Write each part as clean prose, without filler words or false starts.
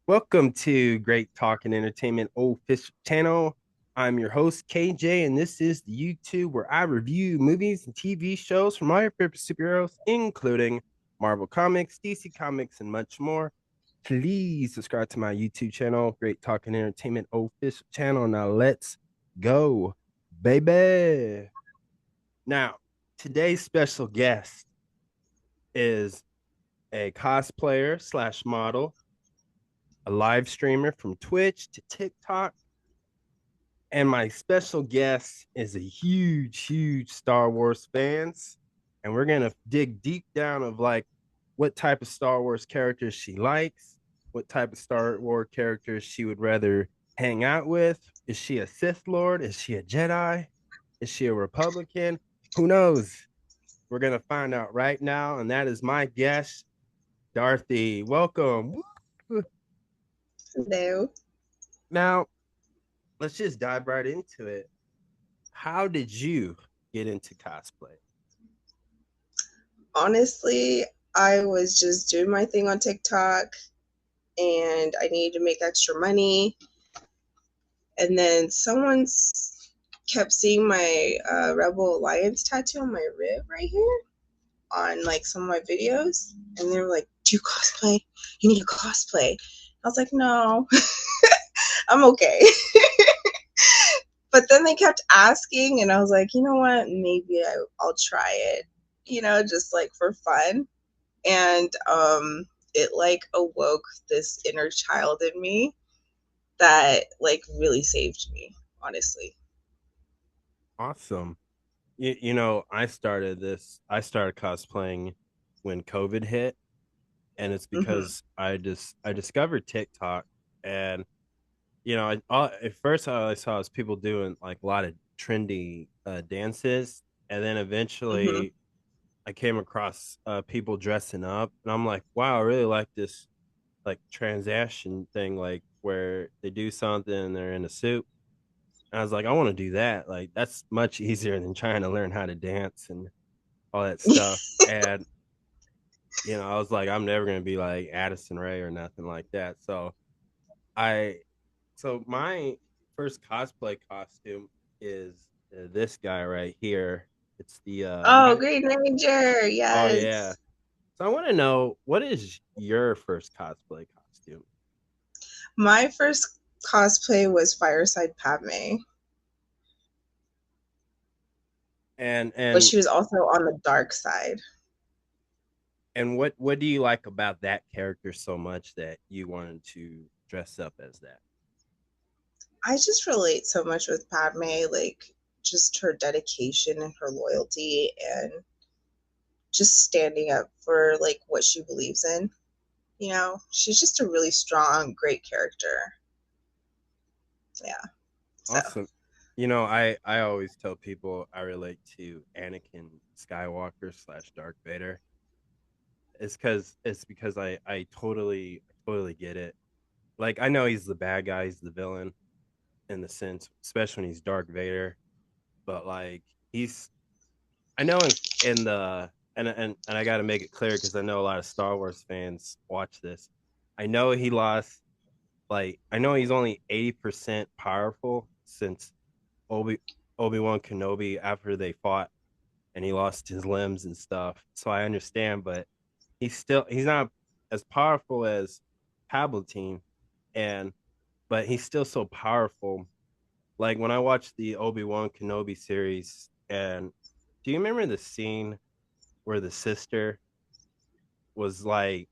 Welcome to Great Talk and Entertainment official channel. I'm your host KJ, and this is the YouTube where I review movies and TV shows from my favorite superheroes, including Marvel Comics, DC Comics, and much more. Please subscribe to my YouTube channel, Great Talk and Entertainment official channel. Now let's go, baby. Now, today's special guest is a cosplayer slash model, a live streamer from Twitch to TikTok. And my special guest is a huge Star Wars fans. And we're gonna dig deep down of like what type of Star Wars characters she likes, what type of Star Wars characters she would rather hang out with. Is she a Sith Lord? Is she a Jedi? Is she a Republican? Who knows? We're gonna find out right now. And that is my guest, Darthy. Welcome. Hello. Now, let's just dive right into it. How did you get into cosplay? Honestly, I was just doing my thing on TikTok and I needed to make extra money. And then someone kept seeing my Rebel Alliance tattoo on my rib right here on like some of my videos. And they were like, "Do you cosplay? You need to cosplay." I was like, "No, I'm okay." But then they kept asking, and I was like, you know what? Maybe I'll try it, just like for fun. And it like awoke this inner child in me that like really saved me, honestly. Awesome. I started cosplaying when COVID hit, and it's Mm-hmm. because I discovered TikTok, and at first all I saw was people doing like a lot of trendy dances, and then Mm-hmm. eventually I came across people dressing up, and I'm like, wow, I really like this like transaction thing, like where they do something and they're in a suit. And I was like, I want to do that. Like that's much easier than trying to learn how to dance and all that stuff. And I was like, I'm never gonna be like Addison Ray or nothing like that. I, so my first cosplay costume is this guy right here. It's the Oh, Green Ranger, oh yeah. yes. So I want to know, what is your first cosplay costume? My first cosplay was Fireside Padme, And but and she was also on the dark side. and what do you like about that character so much that you wanted to dress up as that? I just relate so much with Padme, like just her dedication and her loyalty and just standing up for like what she believes in. She's just a really strong, great character. Yeah. So, Awesome. I always tell people I relate to Anakin Skywalker slash Darth Vader. It's because I totally get it. Like I know he's the bad guy, he's the villain in the sense, especially when he's Darth Vader. But like he's I know in the and I got to make it clear because I know a lot of Star Wars fans watch this. I know he lost, like I know he's only 80% powerful since Obi Obi-Wan Kenobi after they fought and he lost his limbs and stuff. So I understand, but he's not as powerful as Palpatine, and but he's still so powerful. Like when I watched the Obi-Wan Kenobi series, and do you remember the scene where the sister was like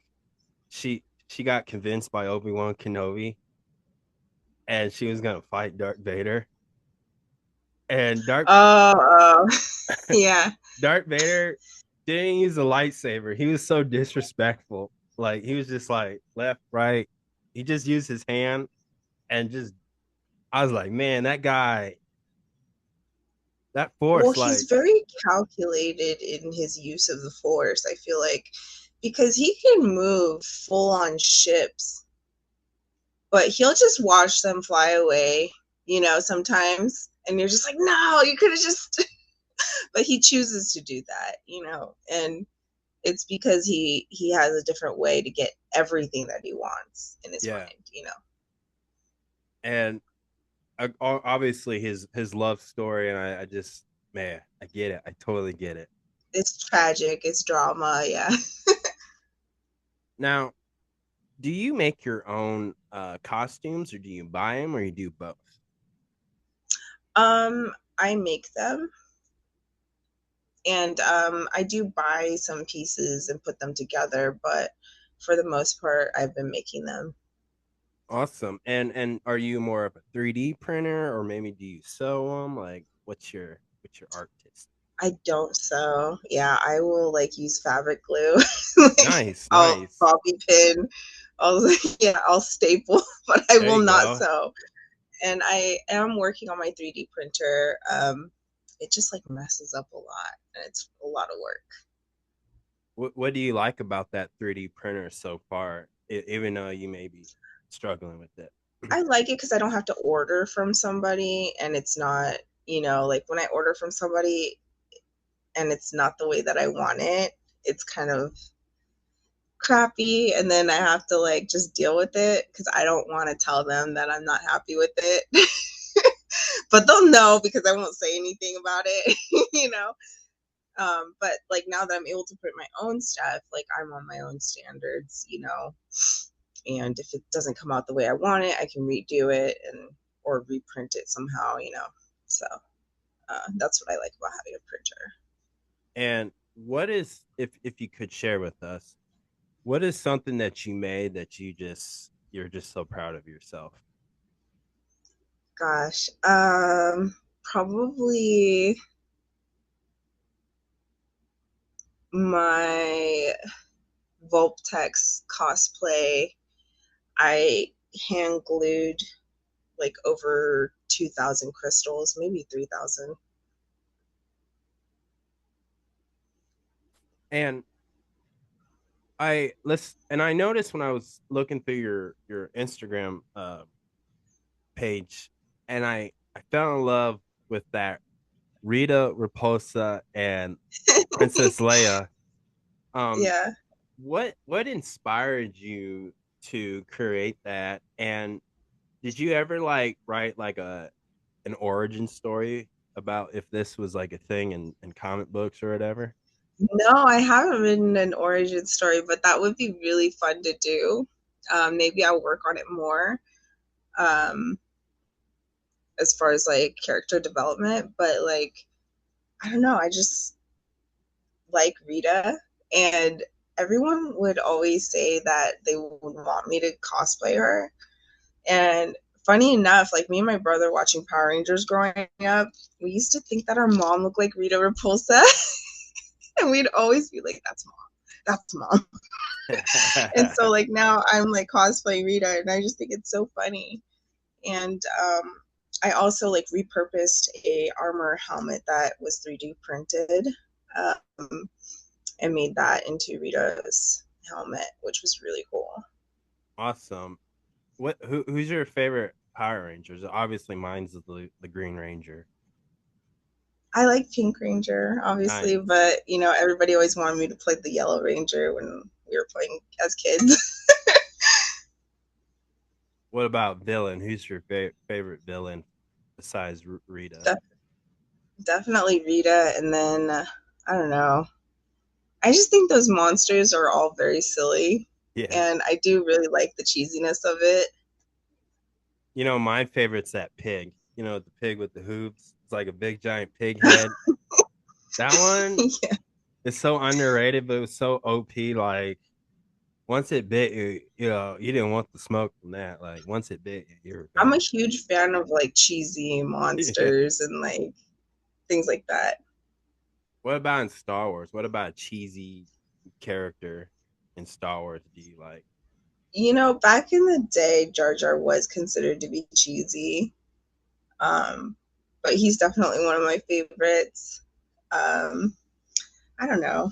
she got convinced by Obi-Wan Kenobi and she was gonna fight Darth Vader, and oh, yeah. Darth Vader didn't use a lightsaber. He was so disrespectful. Like he was just like left, right. He just used his hand and just I was like, man, that guy, that Well, force, he's like very calculated in his use of the Force, I feel like, because he can move full on ships, but he'll just watch them fly away, sometimes. And you're just like, no, you could have just. But he chooses to do that. And It's because he has a different way to get everything that he wants in his Yeah. mind. And obviously his love story, and I just, man, I get it. I totally get it. It's tragic, it's drama, yeah. Now, do you make your own costumes, or do you buy them, or you do both? I make them, and I do buy some pieces and put them together, but for the most part, I've been making them. Awesome. And are you more of a 3D printer, or maybe do you sew them? Like, what's your artist? I don't sew. Yeah, I will like use fabric glue. Like Nice, I'll nice. bobby pin. I'll yeah, I'll staple, but I There will you not go. sew. And I am working on my 3D printer. It just like messes up a lot, and it's a lot of work. What do you like about that 3D printer so far, even though you may be struggling with it? I like it because I don't have to order from somebody, and it's not, like when I order from somebody and it's not the way that I want it, it's kind of crappy, and then I have to like just deal with it because I don't want to tell them that I'm not happy with it. But they'll know because I won't say anything about it, you know. But like now that I'm able to print my own stuff, like I'm on my own standards. And if it doesn't come out the way I want it, I can redo it and or reprint it somehow. So that's what I like about having a printer. And what is, if you could share with us, what is something that you made that you're just so proud of yourself? Gosh, probably my Volptex cosplay. I hand glued like over 2,000 crystals, maybe 3,000. And I noticed when I was looking through your Instagram page, and I fell in love with that Rita Repulsa and Princess Leia. Um, Yeah. what inspired you to create that? And did you ever like write like a an origin story about if this was like a thing in comic books or whatever? No, I haven't written an origin story, but that would be really fun to do. Maybe I'll work on it more um, as far as like character development. But like, I don't know. I just like Rita, and everyone would always say that they would want me to cosplay her. And funny enough, like me and my brother watching Power Rangers growing up, we used to think that our mom looked like Rita Repulsa. And we'd always be like, that's mom. That's mom. And so like now I'm like cosplaying Rita, and I just think it's so funny. And I also like repurposed a armor helmet that was 3D printed, um, and made that into Rita's helmet, which was really cool. Awesome. Who's your favorite Power Rangers? Obviously, mine's the Green Ranger. I like Pink Ranger, obviously, Nice. but everybody always wanted me to play the Yellow Ranger when we were playing as kids. What about villain? Who's your favorite villain besides Rita? Definitely Rita, and then I don't know. I just think those monsters are all very silly, Yeah. and I do really like the cheesiness of it. My favorite's that pig. The pig with the hooves. It's like a big giant pig head. That one Yeah. is so underrated, but it was so OP. Like once it bit you, you didn't want the smoke from that. Like once it bit you, you were I'm a gone. huge fan of like cheesy Yeah. monsters and like things like that. What about in Star Wars? What about a cheesy character in Star Wars do you like? Back in the day, Jar Jar was considered to be cheesy, um, but he's definitely one of my favorites. Um, I don't know.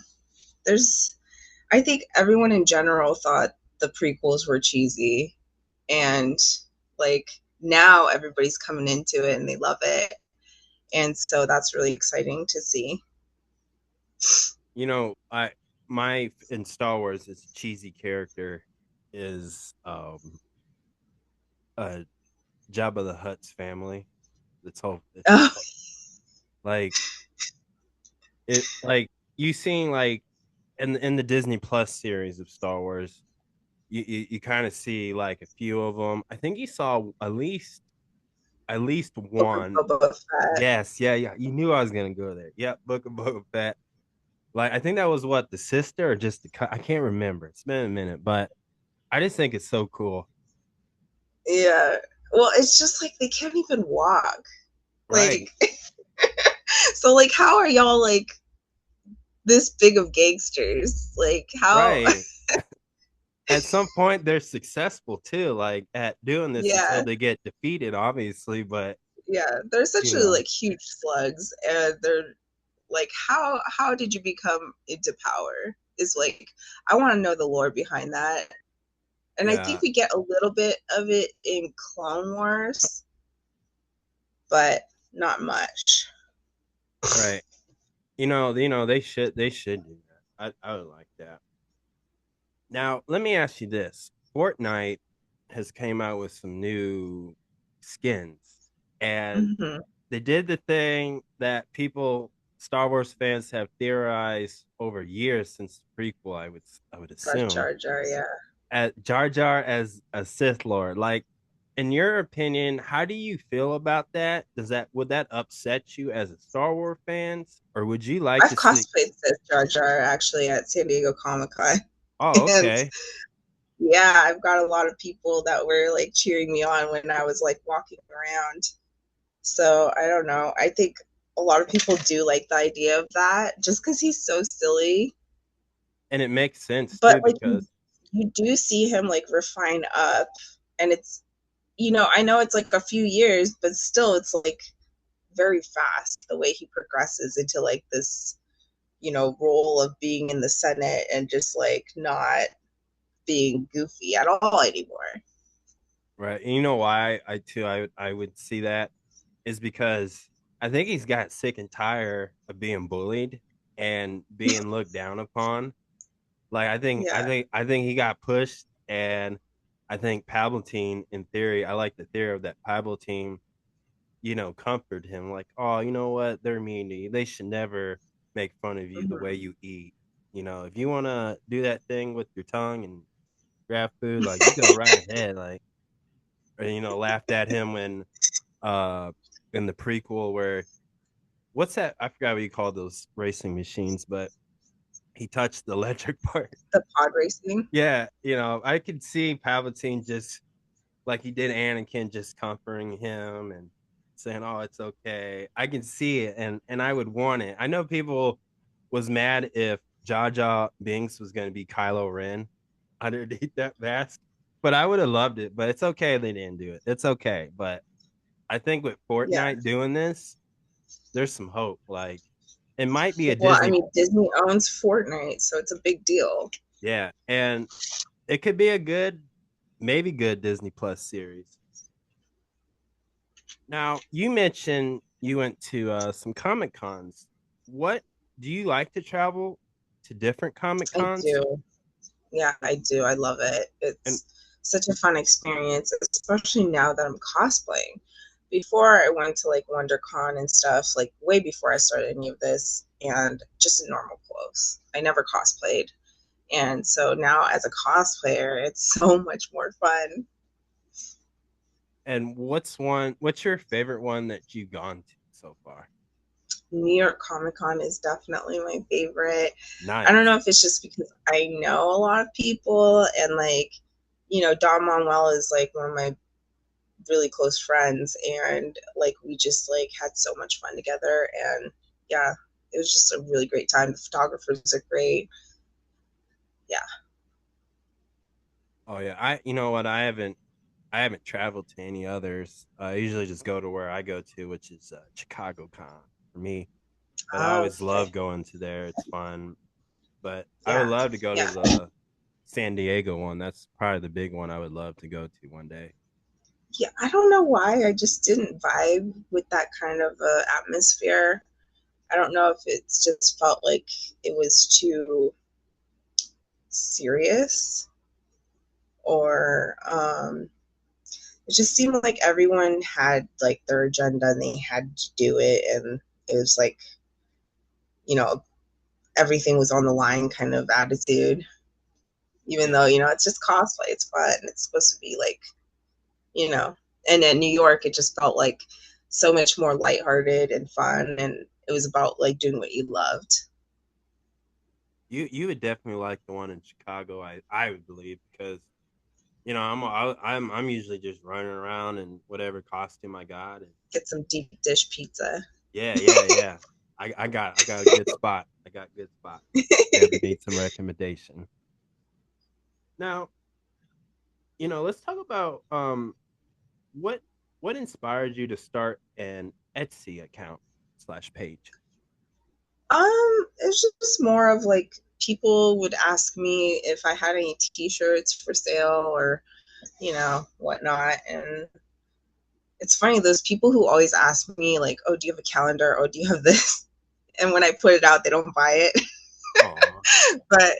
I think everyone in general thought the prequels were cheesy, and like now everybody's coming into it and they love it, and so that's really exciting to see. I my in Star Wars is a cheesy character is uh Jabba the Hutt's family. It's Oh, like it like you seen like in the Disney Plus series of Star Wars, you kind of see like a few of them. I think you saw at least Book of one. Boba Fett. Yes, yeah, yeah. You knew I was gonna go there. Yep, Book of Boba Fett. Like I think that was what the sister or just I can't remember. It's been a minute, but I just think it's so cool. Yeah. Well, it's just like they can't even walk. Right, Like, so like, how are y'all like this big of gangsters? Like, how? right. At some point, they're successful too, like at doing this until Yeah, they get defeated, obviously. But yeah. They're you essentially know, like huge slugs, and they're like, how did you become into power? Is like, I want to know the lore behind that. And I think yeah, we get a little bit of it in Clone Wars, but not much. right. They should do that. I would like that. Now, let me ask you this: Fortnite has came out with some new skins, and Mm-hmm. they did the thing that people, Star Wars fans, have theorized over years since the prequel. I would For assume Jar Jar, yeah. at Jar Jar as a Sith Lord. Like, in your opinion, how do you feel about that? Would that upset you as a Star Wars fans, or would you like I've to see? cosplayed as Jar Jar actually at San Diego Comic Con, Oh, and okay, yeah, I've got a lot of people that were like cheering me on when I was like walking around. So I don't know. I think a lot of people do like the idea of that just because he's so silly. and it makes sense But too like because you do see him like refine up, and it's I know it's like a few years, but still it's like very fast the way he progresses into like this, role of being in the Senate and just like not being goofy at all anymore. right. And you know why I would see that is because I think he's got sick and tired of being bullied and being looked down upon. Like I think I Yeah. think I think he got pushed, and I think Palpatine, in theory, I like the theory of that Palpatine, comfort him like, oh, you know what, they're mean to you. They should never make fun of you the way Mm-hmm. you eat. If you want to do that thing with your tongue and grab food, like you go right ahead, like, or laughed at him when uh in the prequel where what's that? I forgot what you call those racing machines, but he touched the electric part. The pod racing. Yeah, I could see Palpatine just like he did Anakin, just comforting him and saying, "Oh, it's okay." I can see it, and I would want it. I know people was mad if Jar Jar Binks was going to be Kylo Ren underneath that mask, but I would have loved it. But it's okay they didn't do it. It's okay. But I think with Yeah. Fortnite doing this, there's some hope. Like it might be a Well, I Disney, mean, Disney owns Fortnite, so it's a big deal. yeah, and it could be a good, maybe good Disney Plus series. Now, you mentioned you went to some Comic Cons. What do you like to travel to different Comic I Cons? do. Yeah, I do. I love it. And It's such a fun experience, especially now that I'm cosplaying. Before I went to like WonderCon and stuff, like way before I started any of this, and just in normal clothes. I never cosplayed. And so now as a cosplayer, it's so much more fun. and what's your favorite one that you've gone to so far? New York Comic Con is definitely my favorite. I don't Nice. know if it's just because I know a lot of people and like, Don Manuel is like one of my really close friends and like we just like had so much fun together and yeah, it was just a really great time. The photographers are great. Yeah. Oh yeah, you know what, I haven't traveled to any others. I usually just go to where I go to, which is Chicago Con for me. But I Oh, always okay. love going to there. It's fun. But I would Yeah. love to go to Yeah. the San Diego one. That's probably the big one I would love to go to one day. Yeah. I don't know why I just didn't vibe with that kind of atmosphere. I don't know if it's just felt like it was too. serious, or it just seemed like everyone had like their agenda and they had to do it, and it was like, you know, everything was on the line kind of attitude. Even Yeah. though, it's just cosplay, it's fun, it's supposed to be like, you know. And in New York, it just felt like so much more lighthearted and fun, and it was about like doing what you loved. You would definitely like the one in Chicago. I would believe because I'm usually just running around in whatever costume I got, and Get some deep dish pizza. yeah. I got a good spot. I got a good spot. You ever need some recommendation? Now, let's talk about what what inspired you to start an Etsy account slash page. It's just more of like people would ask me if I had any t-shirts for sale, or whatnot. And it's funny, those people who always ask me like, oh, do you have a calendar, oh, do you have this, and when I put it out they don't buy it. Oh, But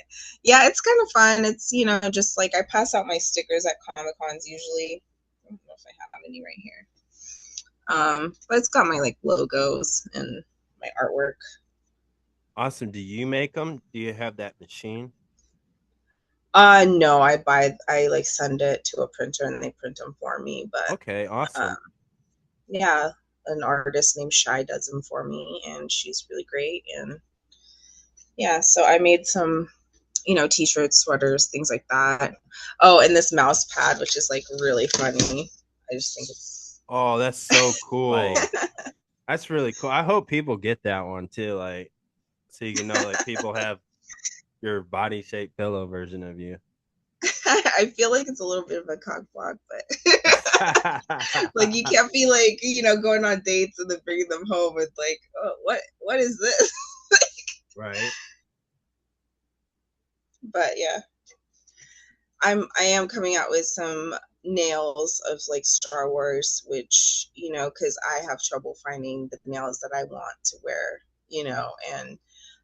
yeah, it's kind of fun. It's, just like I pass out my stickers at Comic Cons usually. I don't know if I have any right here. But it's got my like logos and my artwork. awesome. Do you make them? Do you have that machine? No, I like send it to a printer and they print them for me. But Okay, um, awesome. yeah, an artist named Shy does them for me, and she's really great. And yeah, so I made some, t-shirts, sweaters, things like that. Oh, and this mouse pad, which is like really funny. I just think it's Oh, that's so cool. That's really cool. I hope people get that one too, like so you can know like people have your body shaped pillow version of you. I feel like it's a little bit of a cock block, but like you can't be like, going on dates and then bringing them home with like, oh, what is this? Right. But yeah, I am coming out with some nails of like Star Wars, which, because I have trouble finding the nails that I want to wear, and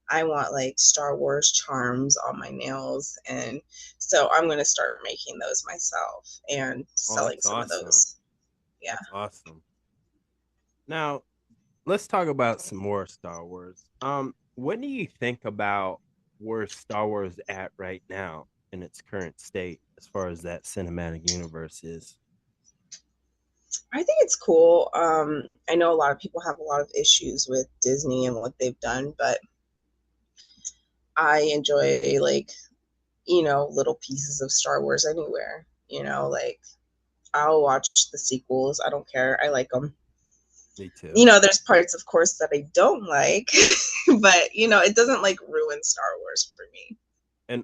I want like Star Wars charms on my nails. And so I'm going to start making those myself and Oh, selling that's some of awesome. those. Yeah. That's awesome. Now, let's talk about some more Star Wars. What do you think about where Star Wars at right now in its current state as far as that cinematic universe is? I think it's cool. I know a lot of people have a lot of issues with Disney and what they've done, but I enjoy like, little pieces of Star Wars anywhere. Like I'll watch the sequels. I don't care. I like them. Me too. There's parts, of course, that I don't like, but it doesn't like ruin Star Wars for me.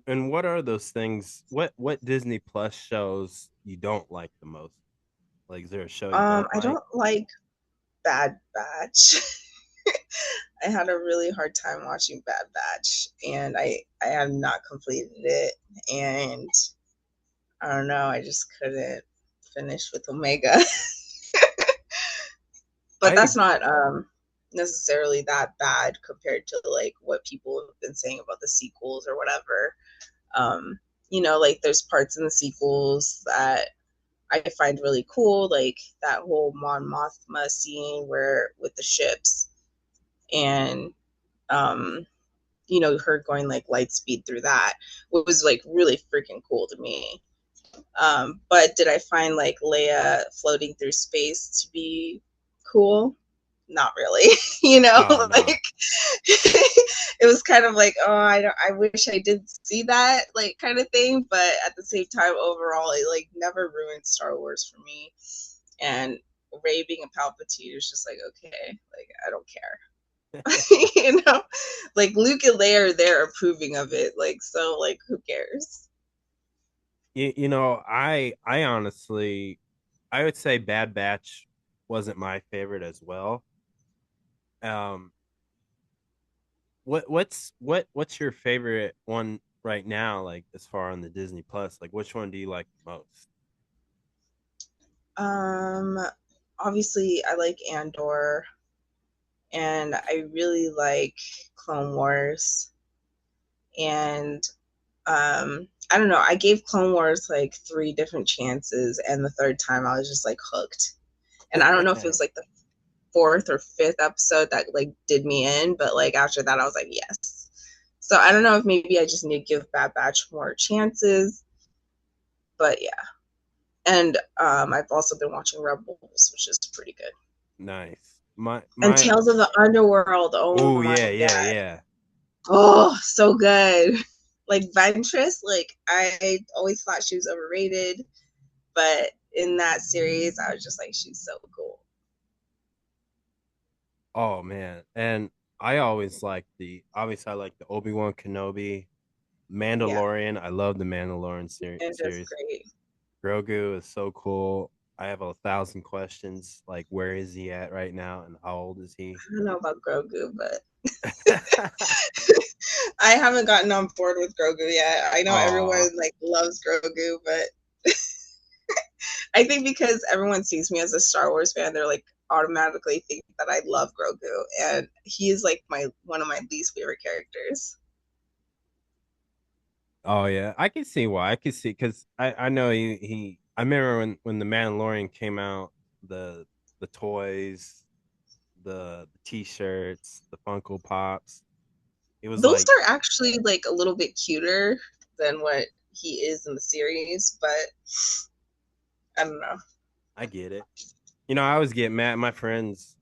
And what are those things? What Disney Plus shows you don't like the most? Like, is there a show you don't I like? don't like Bad Batch. I had a really hard time watching Bad Batch, and I have not completed it, and I don't know, I just couldn't finish with Omega. But I that's not necessarily that bad compared to like what people have been saying about the sequels or whatever. Um, like there's parts in the sequels that I find really cool, like that whole Mon Mothma scene where with the ships, and um, her going like light speed through that, what was like really freaking cool to me. But did I find like Leia floating through space to be cool? Not really. oh no. Like it was kind of like, oh, I wish I did see that, like, kind of thing. But at the same time, overall, it like never ruined Star Wars for me. And Ray being a Palpatine is just like, okay, like I don't care. Like Luke and Leia are there approving of it, like, so like who cares? I honestly I would say Bad Batch wasn't my favorite as well. Um, what's your favorite one right now? Like as far on the Disney Plus, like which one do you like the most? um Obviously I like Andor, and I really like Clone Wars, and I don't know. I gave Clone Wars like three different chances, and the third time I was just like hooked. And I don't know if it was like the fourth or fifth episode that like did me in, but like after that I was like yes. So I don't know if maybe I just need to give Bad Batch more chances, but yeah. And I've also been watching Rebels, which is pretty good. Nice. And My Tales of the Underworld. Oh Oh my yeah, yeah, god. yeah. Oh, so good. Like Ventress, like I always thought she was overrated, but in that series, I was just like, she's so cool. Oh man. And I always like the obviously I like the Obi-Wan Kenobi, Yeah, Mandalorian. I love the Mandalorian and just series. great. Grogu is so cool. I have 1,000 questions like where is he at right now and how old is he? I don't know about Grogu, but I haven't gotten on board with Grogu yet. I know Aw. everyone like loves Grogu, but I think because everyone sees me as a Star Wars fan, they're like automatically think that I love Grogu, and he is like my one of my least favorite characters. Oh yeah, I can see why. I can see because I know he I remember when the Mandalorian came out, the toys, the T-shirts, the Funko Pops. It was Those like are actually like a little bit cuter than what he is in the series, but I don't know. I get it. You know, I always get mad. My friends,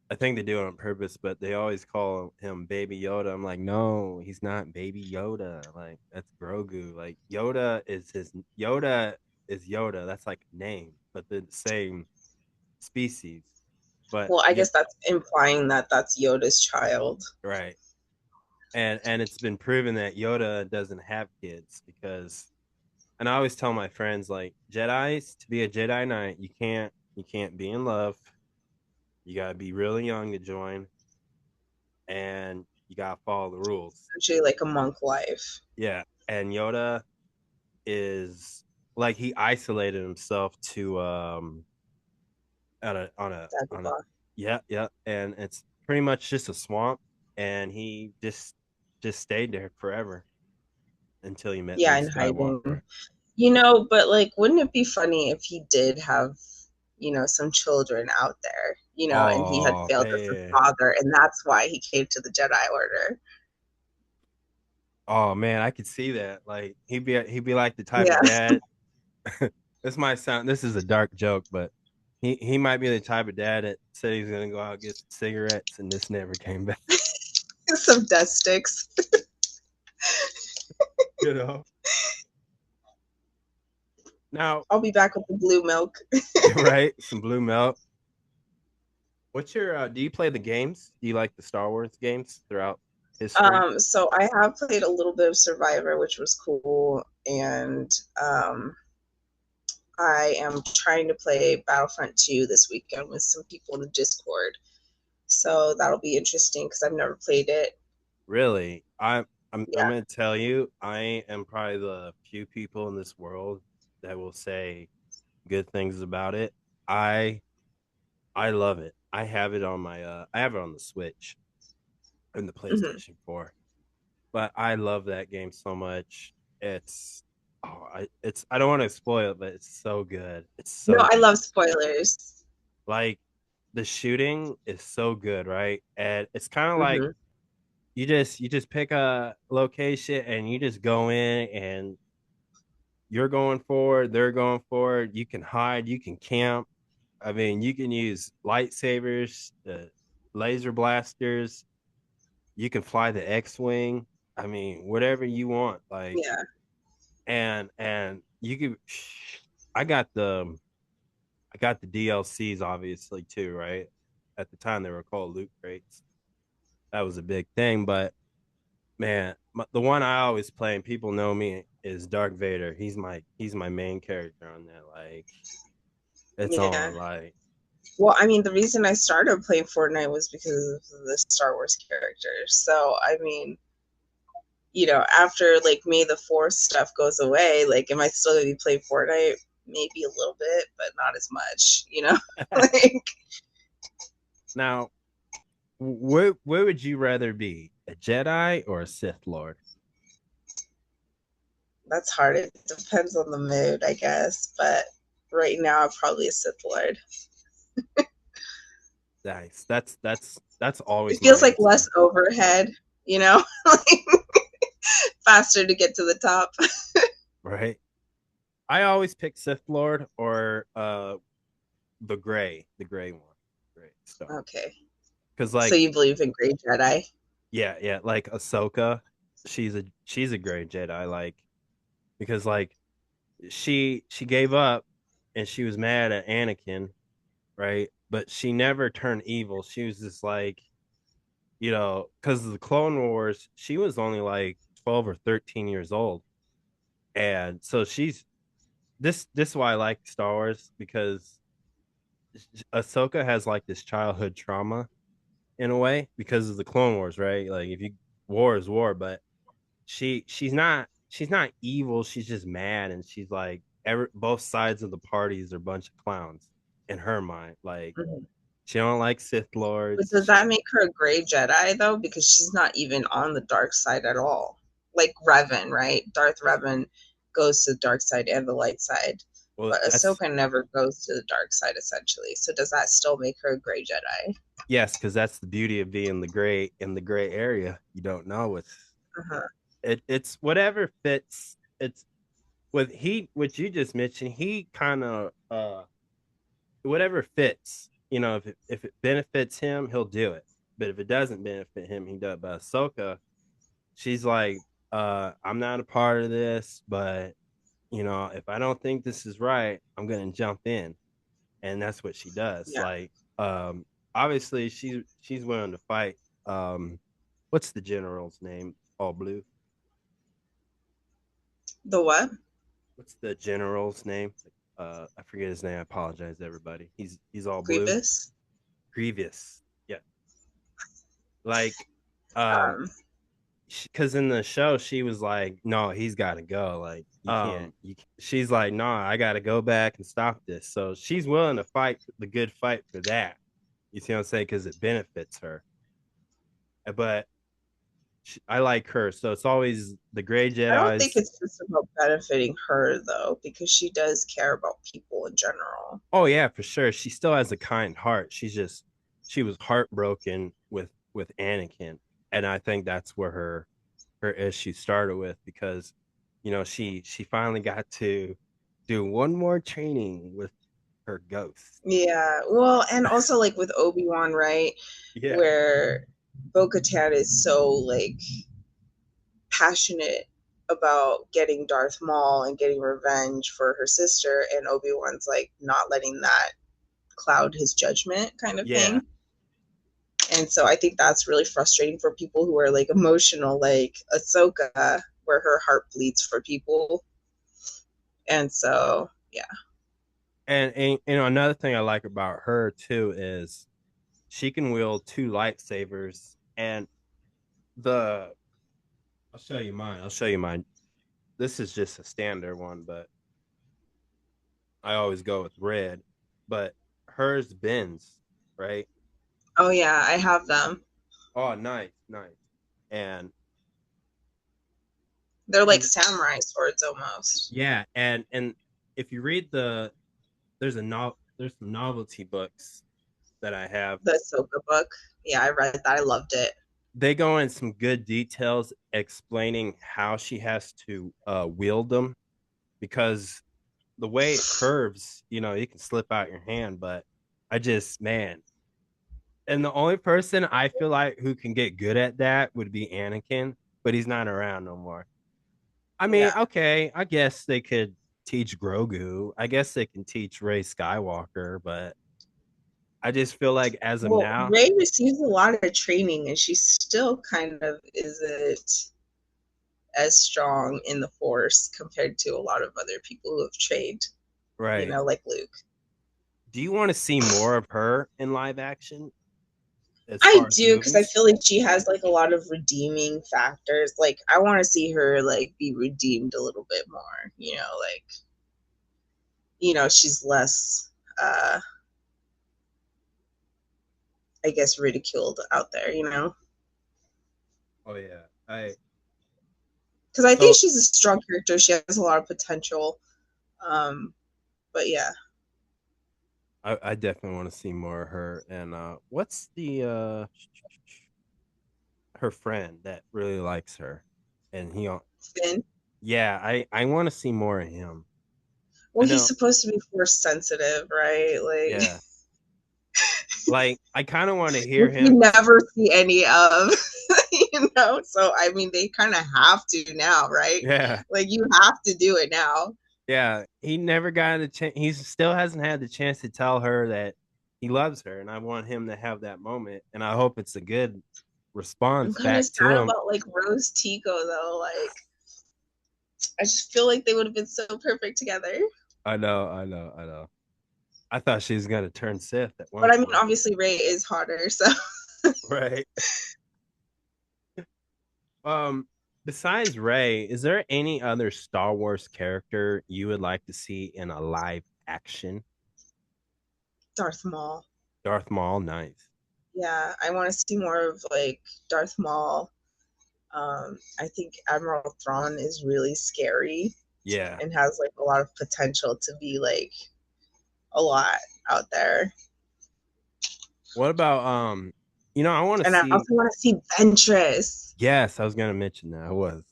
I think they do it on purpose, but they always call him Baby Yoda. I'm like, no, he's not Baby Yoda. Like that's Grogu. Like Yoda is Yoda. That's like a name, but they're the same species. But Well, I yeah, guess that's implying that that's Yoda's child. right. And it's been proven that Yoda doesn't have kids because and I always tell my friends like Jedi's to be a Jedi Knight, you can't be in love. You gotta be really young to join, and you gotta follow the rules. Actually, like a monk life. Yeah, and Yoda is like he isolated himself to on a Dagobah. yeah, yeah, and it's pretty much just a swamp, and he just stayed there forever until he met Yeah, Luke in hiding. Skywalker. But like, wouldn't it be funny if he did have, some children out there, and he had Oh failed as a man, father, and that's why he came to the Jedi Order? oh man, I could see that. Like he'd be like the type of Yeah. dad. This is a dark joke, but he might be the type of dad that said he's gonna go out and get some cigarettes and this never came back. Some dust sticks. You know. Now, I'll be back with the blue milk. right, some blue milk. What's your do you play the games? Do you like the Star Wars games throughout history? So I have played a little bit of Survivor, which was cool, and I am trying to play Battlefront 2 this weekend with some people in the Discord. So that'll be interesting because I've never played it. Really? I'm Yeah. gonna tell you, I am probably the few people in this world that will say good things about it. I I love it. I have it on the Switch and the Hmm. PlayStation 4. But I love that game so much. It's I don't want to spoil it, but it's so good. It's No, so I good. love spoilers. Like the shooting is so good, right? And it's kind of like Hmm. you just pick a location and you just go in and you're going forward, they're going forward. You can hide, you can camp. I mean, you can use lightsabers, laser blasters. You can fly the X-wing. I mean, whatever you want. Like, Yeah. and you could. I got the I got the DLCs obviously too, right? At the time they were called loot crates. That was a big thing, but man, the one I always play and people know me is Dark Vader. He's my main character on there. Like, it's Yeah. on. Like, Well, I mean, the reason I started playing Fortnite was because of the Star Wars characters. So, I mean, after like May the Fourth stuff goes away, like, am I still gonna be playing Fortnite? Maybe a little bit, but not as much. Like, now, where would you rather be, a Jedi or a Sith Lord? That's hard. It depends on the mood, I guess. But right now, probably a Sith Lord. Nice. That's always It my feels like answer, less overhead, you know, like faster to get to the top. right? I always pick Sith Lord or the gray one, gray stone. Okay. Because So like you believe in Grey Jedi? yeah, like Ahsoka, she's a gray Jedi, like because like she gave up and she was mad at Anakin, right? But she never turned evil. She was just like, because of the Clone Wars, she was only like 12 or 13 years old. And so she's this is why I like Star Wars because Ahsoka has like this childhood trauma in a way because of the Clone Wars, right? Like if you war is war, but she's not evil. She's just mad, and she's like both sides of the parties are a bunch of clowns in her mind. Like Mhm. she don't like Sith But lords. does that make her a Grey Jedi though? Because she's not even on the dark side at all. Like Revan, right? Darth Revan goes to the dark side and the light side, Well, but that's Ahsoka never goes to the dark side essentially. So does that still make her a Grey Jedi? yes, because that's the beauty of being the gray in the gray area. You don't know Uh-huh. it's whatever fits. It's what you just mentioned. He kind of whatever fits. If it benefits him, he'll do it. But if it doesn't benefit him, he does. But Ahsoka, she's like, I'm not a part of this, but if I don't think this is right, I'm gonna jump in, and that's what she does. Yeah. Like, obviously, she's willing to fight. What's the general's name? All blue. The what? What's the general's name? I forget his name. I apologize, everybody. He's all blue. Grievous? Grievous. Yeah, like, Um, because in the show she was like, no, he's got to go. Like you can't. She's like, no, I got to go back and stop this. So she's willing to fight the good fight for that. You see what I'm saying? Because it benefits her. But I like her, so it's always the gray I don't think Jedi's. it's just about benefiting her though, because she does care about people in general. Oh yeah, for sure. She still has a kind heart. She was heartbroken with Anakin, and I think that's where her issue started with because she finally got to do one more training with her ghost. Yeah, well, and also like with Obi-Wan, right? Yeah, Where Bo-Katan is so like passionate about getting Darth Maul and getting revenge for her sister, and Obi-Wan's like not letting that cloud his judgment kind of yeah. thing. And so I think that's really frustrating for people who are like emotional, like Ahsoka, where her heart bleeds for people. And so, yeah. And another thing I like about her too is she can wield two lightsabers. And the I'll show you mine. I'll show you mine. This is just a standard one, but I always go with red. But hers bends, right? Oh, yeah, I have them. Oh, nice, nice. And They're like and samurai swords almost. yeah, and if you read there's some novelty books that I have. The Ahsoka book. Yeah, I read that. I loved it. They go in some good details explaining how she has to wield them because the way it curves, you can slip out your hand. But I just, man, and the only person I feel like who can get good at that would be Anakin, but he's not around no more. I mean, Yeah. okay, I guess they could teach Grogu. I guess they can teach Ray Skywalker, but I just feel like as of Well, now, Ray receives a lot of training and she still kind of isn't as strong in the force compared to a lot of other people who have trained, right? like Luke. Do you want to see more of her in live action as I far as do because I movies? feel like she has like a lot of redeeming factors. Like I want to see her like be redeemed a little bit more. Like she's less, I guess, ridiculed out there. Oh yeah, I because I think So she's a strong character. She has a lot of potential. Um, but yeah, I definitely want to see more of her. And what's the her friend that really likes her, and Finn. yeah, I want to see more of him. I Well, he's know, supposed to be force sensitive, right? Like yeah, like I kind of want to hear which we him. never see any of, you know. So I mean, they kind of have to now, right? Yeah, Like you have to do it now. yeah, he never got a chance. He still hasn't had the chance to tell her that he loves her, and I want him to have that moment. And I hope it's a good I'm response kind of back to sad him. about like Rose Tico though. Like I just feel like they would have been so perfect together. I know, I know, I know. I thought she was gonna turn Sith at one But I mean, point. obviously Ray is hotter, so Right. Um, besides Ray, is there any other Star Wars character you would like to see in a live action? Darth Maul. Darth Maul, nice. Yeah, I want to see more of like Darth Maul. I think Admiral Thrawn is really scary Yeah. and has like a lot of potential to be like a lot out there. What about I want to And I see. also want to see Ventress. Yes, I was gonna mention that. I was.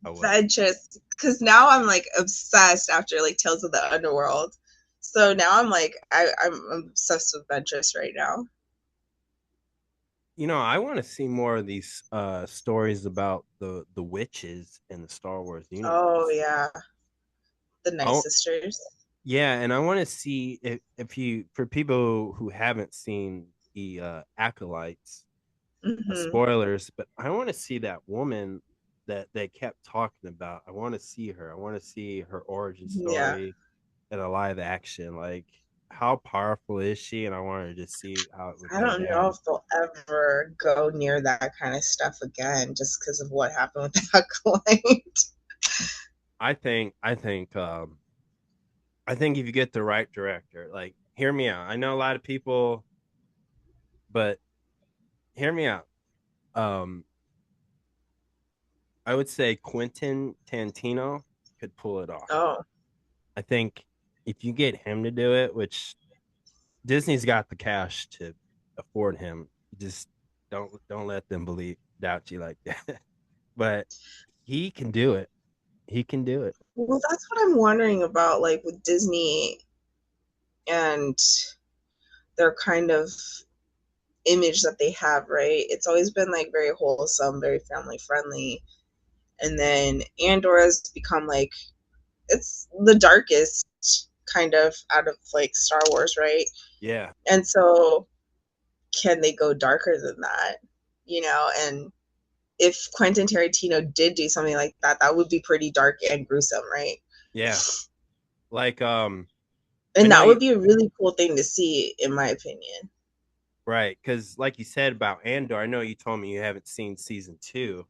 Ventress. Because now I'm like obsessed after like Tales of the Underworld. So now I'm like, I'm obsessed with Ventress right now. I want to see more of these stories about the witches in the Star Wars Oh, universe. yeah. The Night I, Sisters. yeah, and I want to see if you for people who haven't seen the acolytes, Mm-hmm. spoilers, but I want to see that woman that they kept talking about. I want to see her. I want to see her origin Yeah. story in a live action. Like, how powerful is she? And I wanted to see how it would I go don't know down. if they'll ever go near that kind of stuff again just because of what happened with that client. I think if you get the right director, like, hear me out. I know a lot of people, but hear me out. Um, I would say Quentin Tarantino could pull it off. Oh, I think if you get him to do it, which Disney's got the cash to afford him, just don't let them believe doubt you like that. But he can do it. He can do it. well, that's what I'm wondering about, like with Disney and their kind of image that they have, right? It's always been like very wholesome, very family friendly. And then Andor has become like, it's the darkest kind of out of like Star Wars, right? Yeah, And so can they go darker than that? You know, and if Quentin Tarantino did do something like that, that would be pretty dark and gruesome, right? yeah. Like I And know that you would be a really cool thing to see, in my opinion. right because like you said about Andor, I know you told me you haven't seen season two,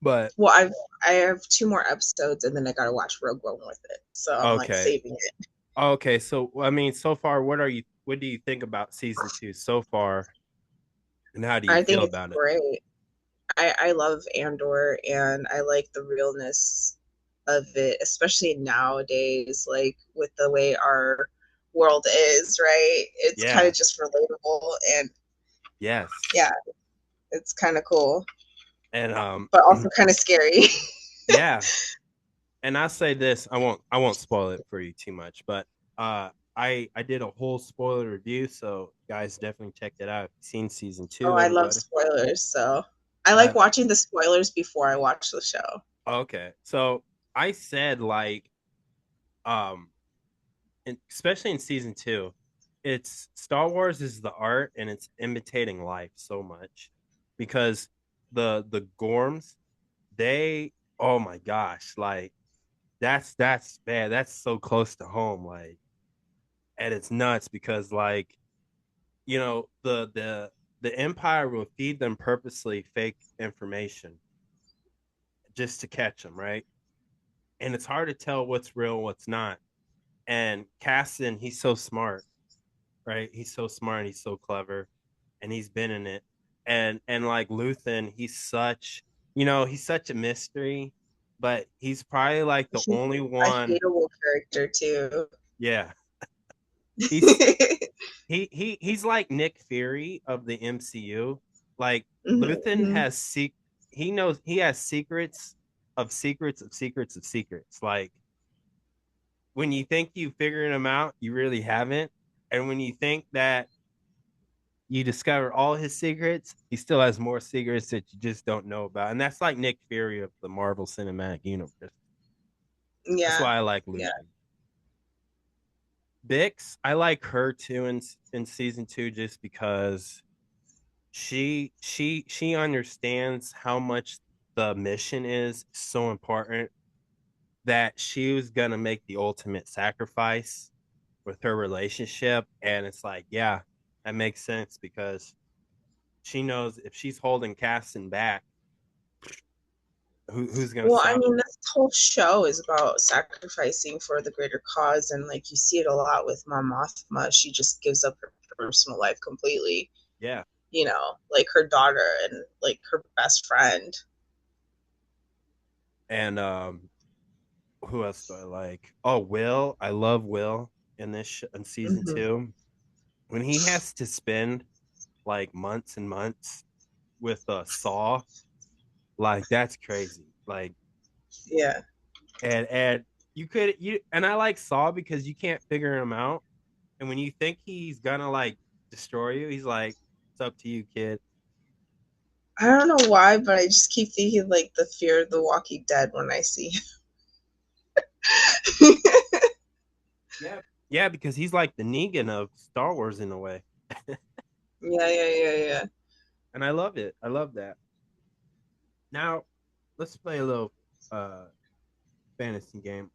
but Well, I have two more episodes, and then I gotta watch Rogue One with it, so I'm like okay, saving it. okay. So I mean, so far, what do you think about season two so far, and how do you I think feel it's about it? great. I love Andor, and I like the realness of it, especially nowadays, like with the way our world is, right? It's kind Yeah, of just relatable, and yes, yeah, it's kind of cool, and but also kind of scary. yeah. And I'll say this, I won't spoil it for you too much, but I did a whole spoiler review, so guys definitely check that out. If you've seen season Oh, two, I love everybody. spoilers, so I like But watching the spoilers before I watch the show. okay. So I said like um especially in season two, it's Star Wars is the art and it's imitating life so much because the Gorms, they oh my gosh, like that's bad. That's so close to home, like, and it's nuts because like the empire will feed them purposely fake information just to catch them, right? And it's hard to tell what's real and what's not. And Caston, he's so smart, right? He's so smart, he's so clever, and he's been in it. And like Luthen, he's such a mystery. but he's probably like the He's only a one. hateable character too. Yeah, he's he's like Nick Fury of the MCU. Like Luthen Mhm. has he knows he has secrets of secrets of secrets of secrets. Like when you think you figured them out, you really haven't. And when you think that you discover all his secrets, he still has more secrets that you just don't know about. And that's like Nick Fury of the Marvel Cinematic Universe. That's Yeah, why I like yeah. Luthen. Bix, I like her too in season two just because she understands how much the mission is so important that she was gonna make the ultimate sacrifice with her relationship. And it's like, yeah, that makes sense because she knows if she's holding Caston back, who's gonna Well, I stop mean, her? this whole show is about sacrificing for the greater cause, and like you see it a lot with Mom Mothma. She just gives up her personal life completely. Yeah. Like her daughter and like her best friend. And who else do I like? Oh, Will. I love Will in in season Hmm. two. When he has to spend like months and months with a saw, like that's crazy. Like Yeah, and you and I like Saw because you can't figure him out. And when you think he's gonna like destroy you, he's like, "It's up to you, kid." I don't know why, but I just keep thinking like the Fear of the Walking Dead when I see him. Yeah, yeah, because he's like the Negan of Star Wars in a way, Yeah, yeah, yeah, yeah. and I love it. I love that. Now, let's play a little uh fantasy game.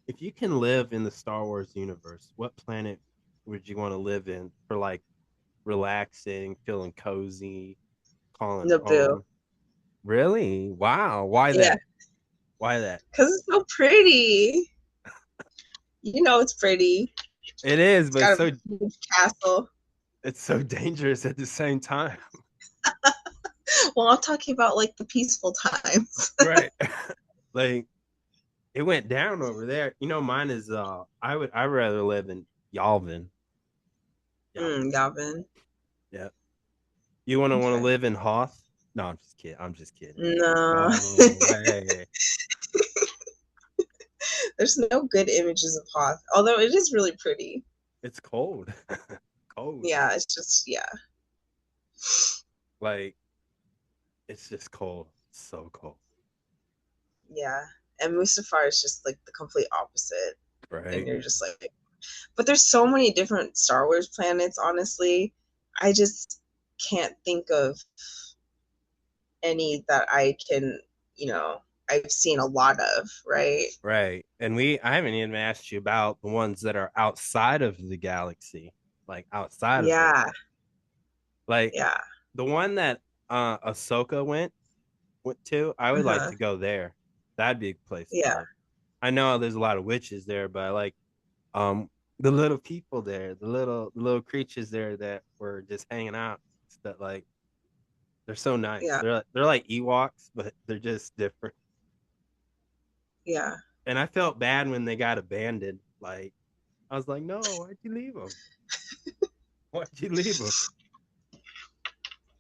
If you can live in the Star Wars universe, what planet would you want to live in for like relaxing, feeling cozy, calling Naboo. home? Really? Wow. Why Yeah, that? Why that? because it's so pretty. It's pretty. It is, It's but got a huge castle. it's so dangerous at the same time. Well, I'm talking about like the peaceful times. Right. Like it went down over there. Mine is I'd rather live in Yalvin. Yalvin. Gavin. Yeah. You want to Okay. live in Hoth? No, I'm just kidding. I'm just kidding. No, No way. there's no good images of Hoth, although it is really pretty. It's cold. Cold. Yeah, it's just, yeah, Like it's just cold. So cold. yeah. And Mustafar is just like the complete opposite. And Right. you're just like, but there's so many different Star Wars planets, honestly. I just can't think of any that I've seen a lot of, right? Right. And I haven't even asked you about the ones that are outside of the galaxy, like outside of it. Yeah, Like yeah. the one that Ahsoka went to, I would like Uh-huh. to go there. That'd be a place to Yeah, live. I know there's a lot of witches there, but I like um the little people there, the little creatures there that were just hanging out. That like they're so nice. yeah, They're like Ewoks, but they're just different. yeah. And I felt bad when they got abandoned. Like I was like, no, why'd you leave them? Why'd you leave them?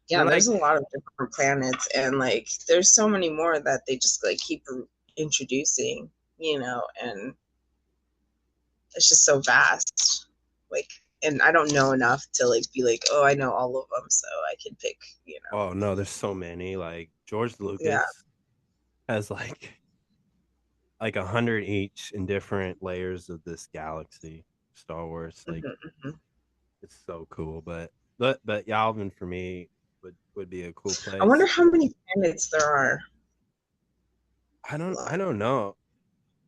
Yeah, They're there's like, a lot of different planets, and like there's so many more that they just like keep introducing, and it's just so vast. Like, and I don't know enough to like be like, oh, I know all of them, so I can pick. oh no, there's so many. Like George Yeah. Lucas has like 100 each in different layers of this galaxy. Star Wars, like Hmm. it's so cool. But Yalvin for me would be a cool I wonder place. how many planets there are. I don't know.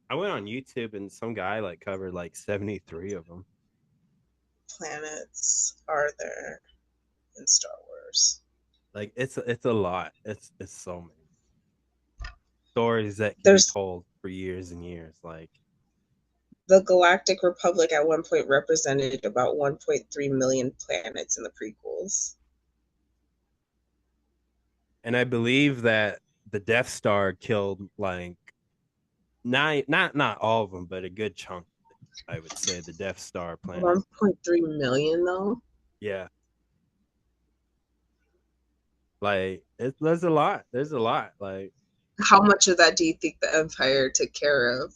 I went on YouTube and some guy like covered like 73 of them. Planets are there in Star Wars? Like it's a lot. It's so many stories that can be There's told for years and years. Like, the Galactic Republic at one point represented about 1.3 million planets in the prequels. and I believe that the Death Star killed like not all of them, but a good chunk. I would say the Death Star planet. 1.3 million though. Yeah, like there's a lot. There's a lot. Like How much of that do you think the Empire took care of?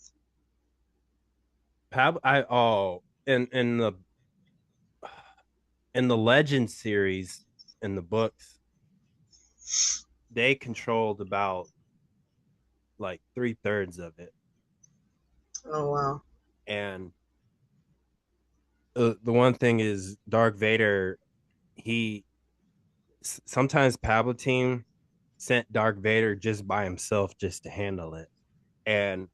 I in the Legend series in the books, they controlled about like 3/3 of it, Oh wow. and the one thing is Dark Vader. He sometimes Palpatine sent Dark Vader just by himself just to handle it. And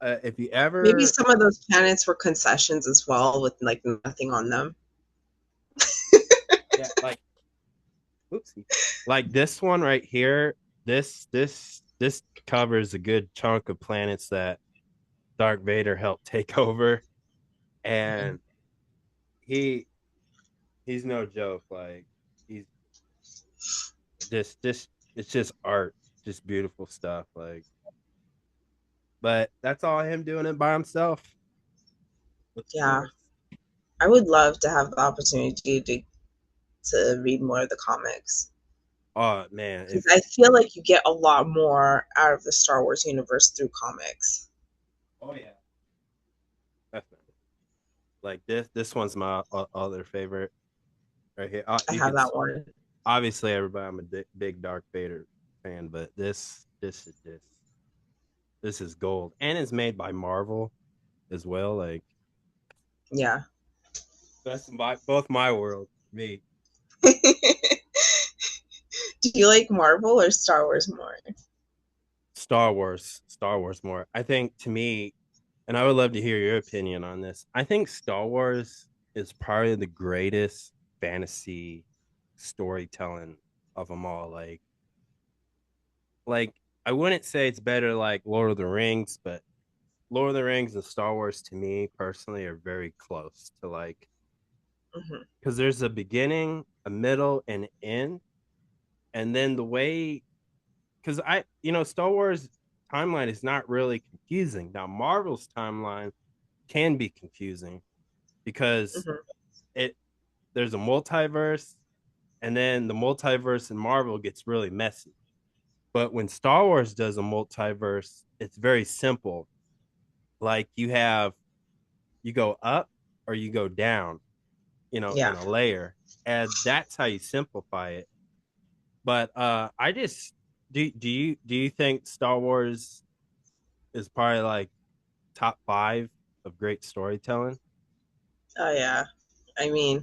if you Maybe ever, some of those planets were concessions as well, with like nothing on them. yeah, like, oopsie, like this one right here, this covers a good chunk of planets that Dark Vader helped take over, and he he's no joke. Like he's this it's just art, just beautiful stuff. Like, but that's all him doing it by himself with the Yeah, Force. I would love to have the opportunity to read more of the comics Oh man, because if I feel like you get a lot more out of the Star Wars universe through comics. oh yeah, definitely. Like this one's my other favorite right here. I You have could that one. obviously everybody. I'm a big Dark Vader fan, but this is gold, and it's made by Marvel as well. Like Yeah. that's both my world. Me, Do you like Marvel or Star Wars more? Star Wars more. I think to me, and I would love to hear your opinion on this. I think Star Wars is probably the greatest fantasy storytelling of them all. Like I wouldn't say it's better like Lord of the Rings, but Lord of the Rings and Star Wars to me personally are very close to like Hmm. because there's a beginning, a middle, and end, and then the way because Star Wars timeline is not really confusing. Now Marvel's timeline can be confusing because Hmm. it there's a multiverse, and then the multiverse in Marvel gets really messy. But when Star Wars does a multiverse, it's very simple. Like you go up or you go down, Yeah. in a layer. And that's how you simplify it. But I just do you think Star Wars is probably like top 5 of great storytelling? Oh yeah. I mean,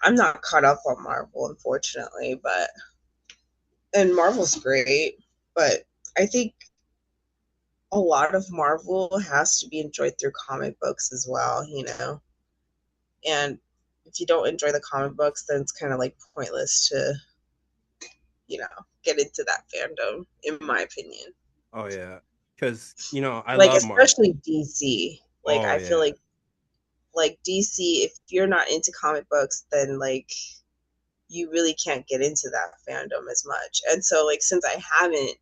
I'm not caught up on Marvel, unfortunately, but and Marvel's great, but I think a lot of Marvel has to be enjoyed through comic books as well, you know. And if you don't enjoy the comic books, then it's kind of like pointless to, you know, get into that fandom, in my opinion. Oh yeah. Cuz I Like love especially Marvel. DC. Like Oh I feel yeah. like DC, if you're not into comic books, then like you really can't get into that fandom as much. And so like since I haven't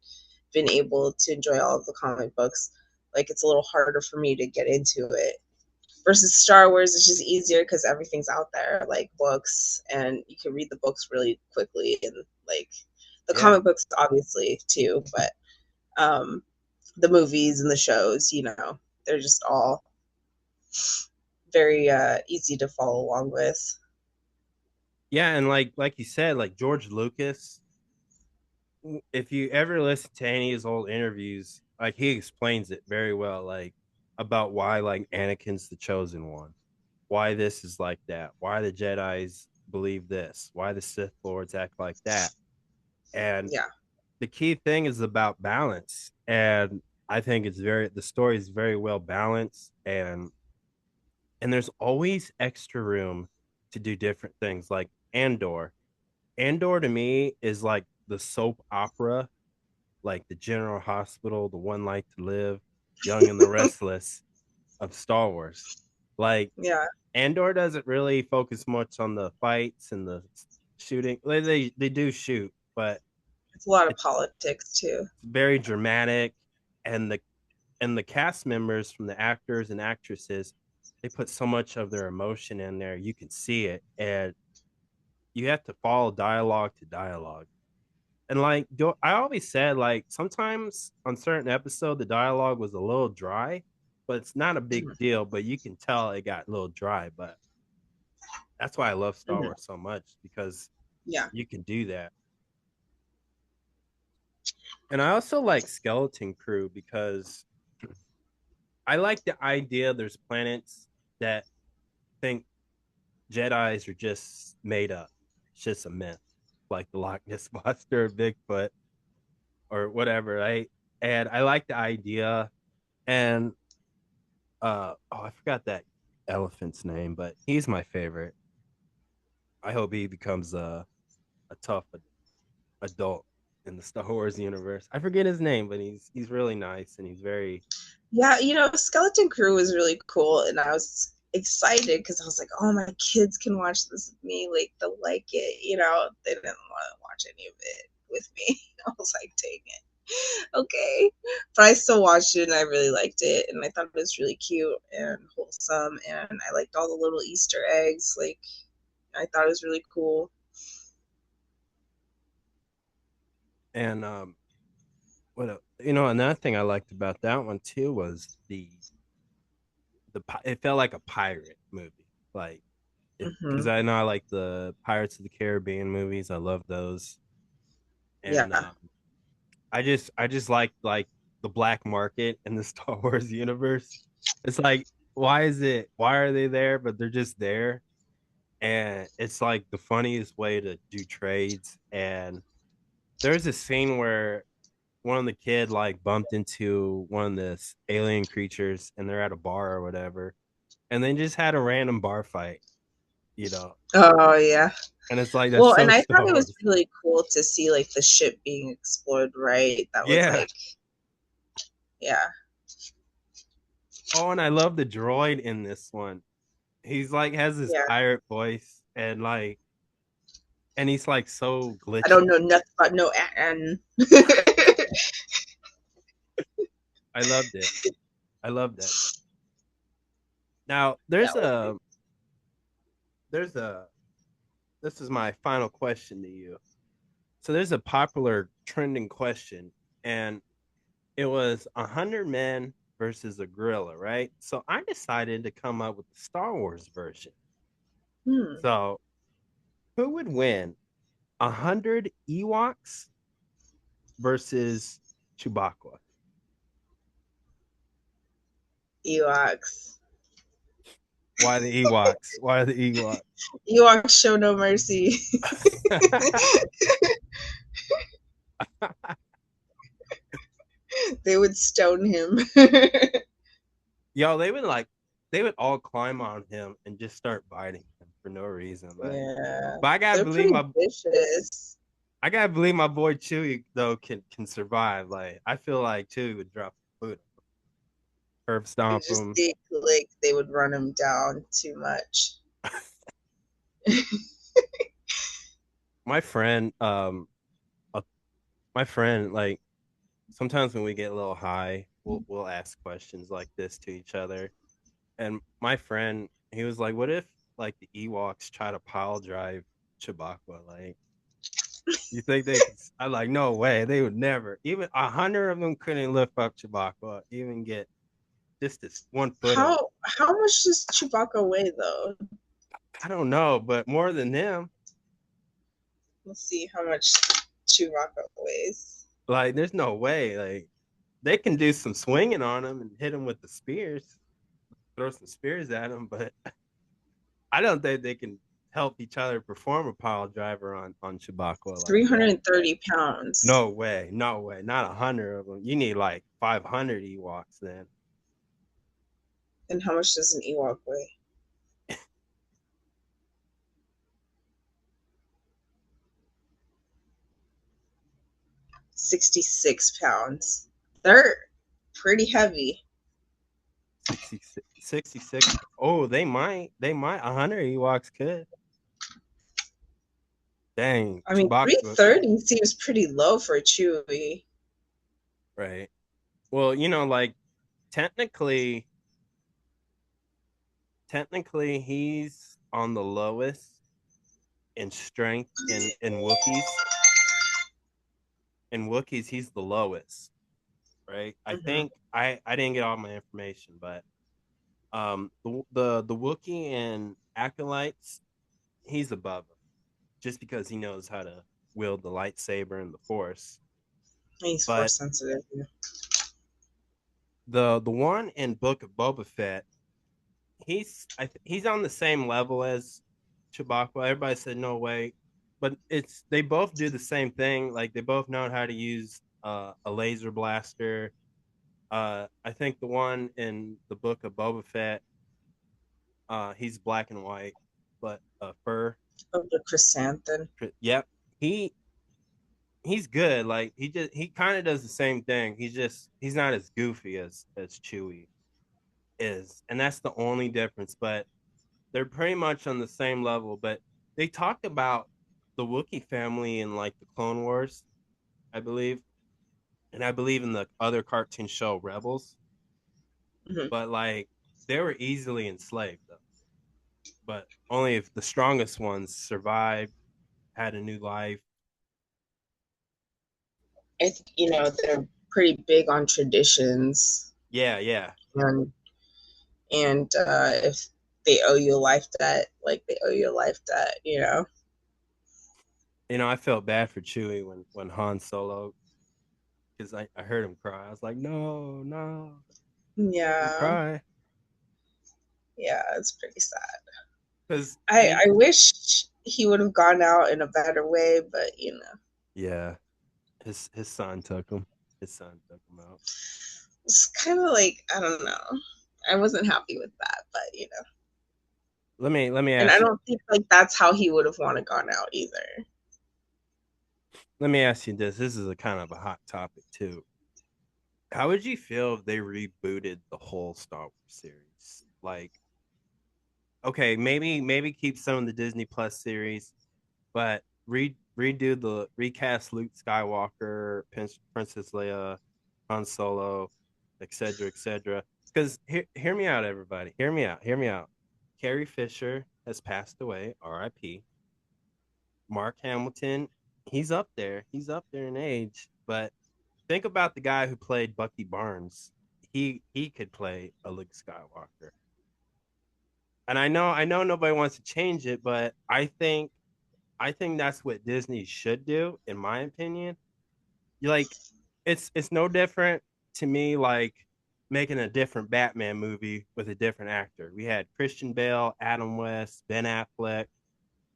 been able to enjoy all of the comic books, like it's a little harder for me to get into it. Versus Star Wars, it's just easier because everything's out there, like books, and you can read the books really quickly, and like the Yeah. comic books, obviously too, but um, the movies and the shows, you know, they're just all very easy to follow along with. Yeah, and like you said, like George Lucas, if you ever listen to any of his old interviews, like he explains it very well, like about why like Anakin's the chosen one, why this is like that, why the Jedi's believe this, why the Sith Lords act like that. And Yeah, the key thing is about balance. And I think the story is very well balanced, and there's always extra room to do different things like Andor. Andor to me is like the soap opera, like the General Hospital, the One Life to Live, Young and the Restless of Star Wars. Like yeah, Andor doesn't really focus much on the fights and the shooting. They do shoot, but It's a lot of It's politics too. very dramatic, and the cast members from the actors and actresses, they put so much of their emotion in there. You can see it, and you have to follow dialogue to dialogue. And like I always said, like sometimes on certain episode the dialogue was a little dry, but it's not a big Mhm. deal. But you can tell it got a little dry. But that's why I love Star Mhm. Wars so much, because Yeah. you can do that. And I also like Skeleton Crew because I like the idea there's planets that think Jedi's are just made up. It's just a myth, like the Loch Ness Monster, Bigfoot, or whatever, right? And I like the idea. And I forgot that elephant's name, but he's my favorite. I hope he becomes a tough adult in the Star Wars universe. I forget his name, but he's really nice, and he's very. Yeah, Skeleton Crew was really cool, and I was excited because I was like, "Oh, my kids can watch this with me. Like, they'll like it." They didn't want to watch any of it with me. I was like, "Dang it, okay." But I still watched it, and I really liked it, and I thought it was really cute and wholesome, and I liked all the little Easter eggs. Like, I thought it was really cool. And another thing I liked about that one too was it felt like a pirate movie, like it, because Hmm. I know I like the Pirates of the Caribbean movies. I love those. And Yeah. I just like the black market in the Star Wars universe. It's like, why are they there? But they're just there. And it's like the funniest way to do trades. And there's a scene where one of the kid like bumped into one of this alien creatures, and they're at a bar or whatever, and they just had a random bar fight, you know. Oh yeah. And it's like that's Well, and so I thought Star it was Wars. really cool to see like the ship being explored, right? That was Yeah. like, yeah, Oh, and I love the droid in this one. He's like has this yeah. pirate voice, and he's like so I don't glitchy. know nothing about no and I loved it. I loved it. Now that was pretty. there's a this is my final question to you. So there's a popular trending question, and it was 100 men versus a gorilla, right? So I decided to come up with the Star Wars version. Hmm. So who would win, 100 Ewoks versus Chewbacca? Ewoks. Why the Ewoks? Why the Ewoks? Ewoks show no mercy. They would stone him. Yo, they would all climb on him and just start biting him for no reason. Like, Yeah, but they're pretty vicious. I gotta believe my boy Chewy though can survive. Like, I feel like Chewy would drop food, herb I stomp just him. think like they would run him down too much. My friend, uh, my friend, like sometimes when we get a little high, we'll ask questions like this to each other. And my friend, he was like, "What if like the Ewoks try to pile drive Chewbacca? Like, you think they could?" I like, no way, they would never. Even 100 of them couldn't lift up Chewbacca, even get just this 1 foot of him. How much does Chewbacca weigh though? I don't know, but more than them. Let's see how much Chewbacca weighs. Like, there's no way. Like, they can do some swinging on him and hit him with the spears, throw some spears at him, but I don't think they can help each other perform a pile driver on Chewbacca like Three that. hundred and thirty pounds. No way, no way, not 100 of them. You need like 500 Ewoks then. And how much does an Ewok weigh? 66 pounds. They're pretty heavy. 66, 66. Oh, they might 100 Ewoks could. Dang, I mean, Chewbacca. 330 seems pretty low for Chewie. Right. Well, like technically, technically, he's on the lowest in strength in Wookiees. In Wookiees, he's the lowest. Right. I Hmm. think I didn't get all my information, but the Wookiee and acolytes, he's above him just because he knows how to wield the lightsaber and the Force. He's But force sensitive. Yeah. the one in Book of Boba Fett, he's on the same level as Chewbacca. Everybody said no way, but it's they both do the same thing. Like they both know how to use a laser blaster. I think the one in the Book of Boba Fett, he's black and white, but fur. Of the chrysanthemum. Yep, he he's good. Like he kind of does the same thing. He's not as goofy as Chewie is, and that's the only difference. But they're pretty much on the same level. But they talked about the Wookiee family in like the Clone Wars, I believe, and I believe in the other cartoon show Rebels. Hmm. But like they were easily enslaved though. But only if the strongest ones survived, had a new life. I think, they're pretty big on traditions, Yeah, yeah. and if they owe you a life debt, like they owe you a life debt. I felt bad for Chewie when Han Solo, because I heard him cry. I was like, no, no, make him Yeah, cry. yeah, it's pretty sad. Because I wish he would have gone out in a better way, but yeah, his son took him. His son took him out. it's kind of like, I don't know. I wasn't happy with that, but. Let me And I ask you don't think like that's how he would have wanted gone out either. let me ask you this. This is a kind of a hot topic too. How would you feel if they rebooted the whole Star Wars series? Like, okay, maybe keep some of the Disney Plus series, but redo the recast Luke Skywalker, Princess Leia, Han Solo, etc., etc. Because hear me out, everybody. Hear me out. Hear me out. Carrie Fisher has passed away. R.I.P. Mark Hamilton, he's up there. He's up there in age. But think about the guy who played Bucky Barnes. He could play a Luke Skywalker. And I know nobody wants to change it, but I think that's what Disney should do, in my opinion. You like it's no different to me like making a different Batman movie with a different actor. We had Christian Bale, Adam West, Ben Affleck,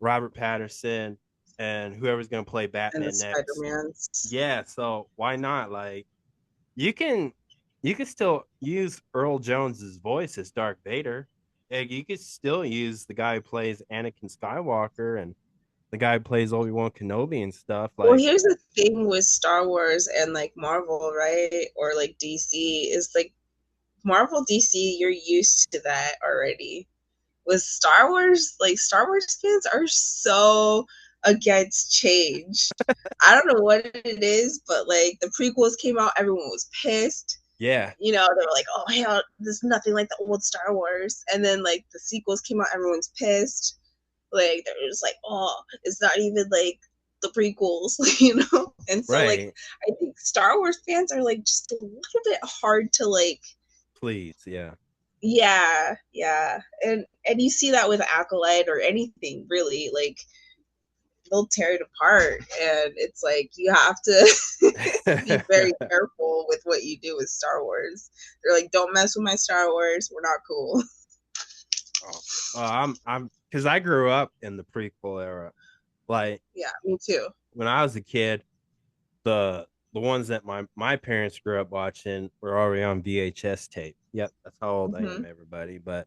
Robert Patterson, and whoever's gonna play And the Batman next. Spider-Mans. Yeah, so why not? Like you can you can still use Earl Jones's voice as Darth Vader. Like, you could still use the guy who plays Anakin Skywalker and the guy who plays Obi-Wan Kenobi and stuff. Well, Like, here's the thing with Star Wars and like Marvel, right? Or like DC is like Marvel DC, you're used to that already. With Star Wars, like Star Wars fans are so against change. I don't know what it is, but like the prequels came out, everyone was pissed. yeah, They were like, "Oh hell, there's nothing like the old Star Wars." And then like the sequels came out, everyone's pissed. Like they're just like, "Oh, it's not even like the prequels." And so like right. I think Star Wars fans are like just a little bit hard to like. Please, yeah. Yeah, yeah, and you see that with Acolyte or anything really, like they'll tear it apart, and it's like you have to be very careful with what you do with Star Wars. They're like, don't mess with my Star Wars. We're not cool. Oh, I'm because I grew up in the prequel era. Like Yeah, me too. when I was a kid, the ones that my parents grew up watching were already on VHS tape. Yep, that's how old I Hmm. am, everybody. But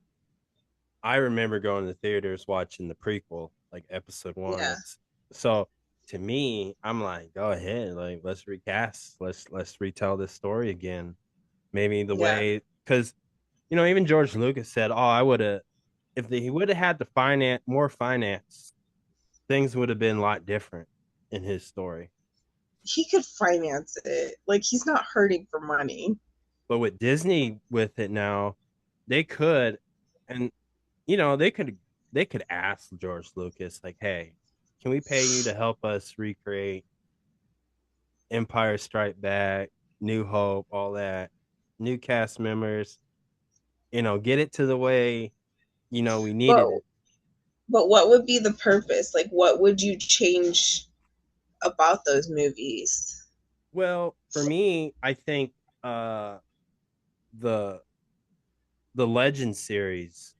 I remember going to the theaters watching the prequel, like episode one. Yeah, So to me, I'm like, go ahead, like let's recast, let's retell this story again. Maybe the yeah. way, because even George Lucas said, "Oh, I would have if he would have had the finance more finance things would have been a lot different in his story. He could finance it. Like he's not hurting for money. But with Disney with it now, they could, and they could ask George Lucas like, "Hey, can we pay you to help us recreate Empire Strike Back, New Hope, all that, new cast members? Get it to the way we But needed it." what would be the purpose? Like what would you change about those movies? Well, for me, I think the the Legend series,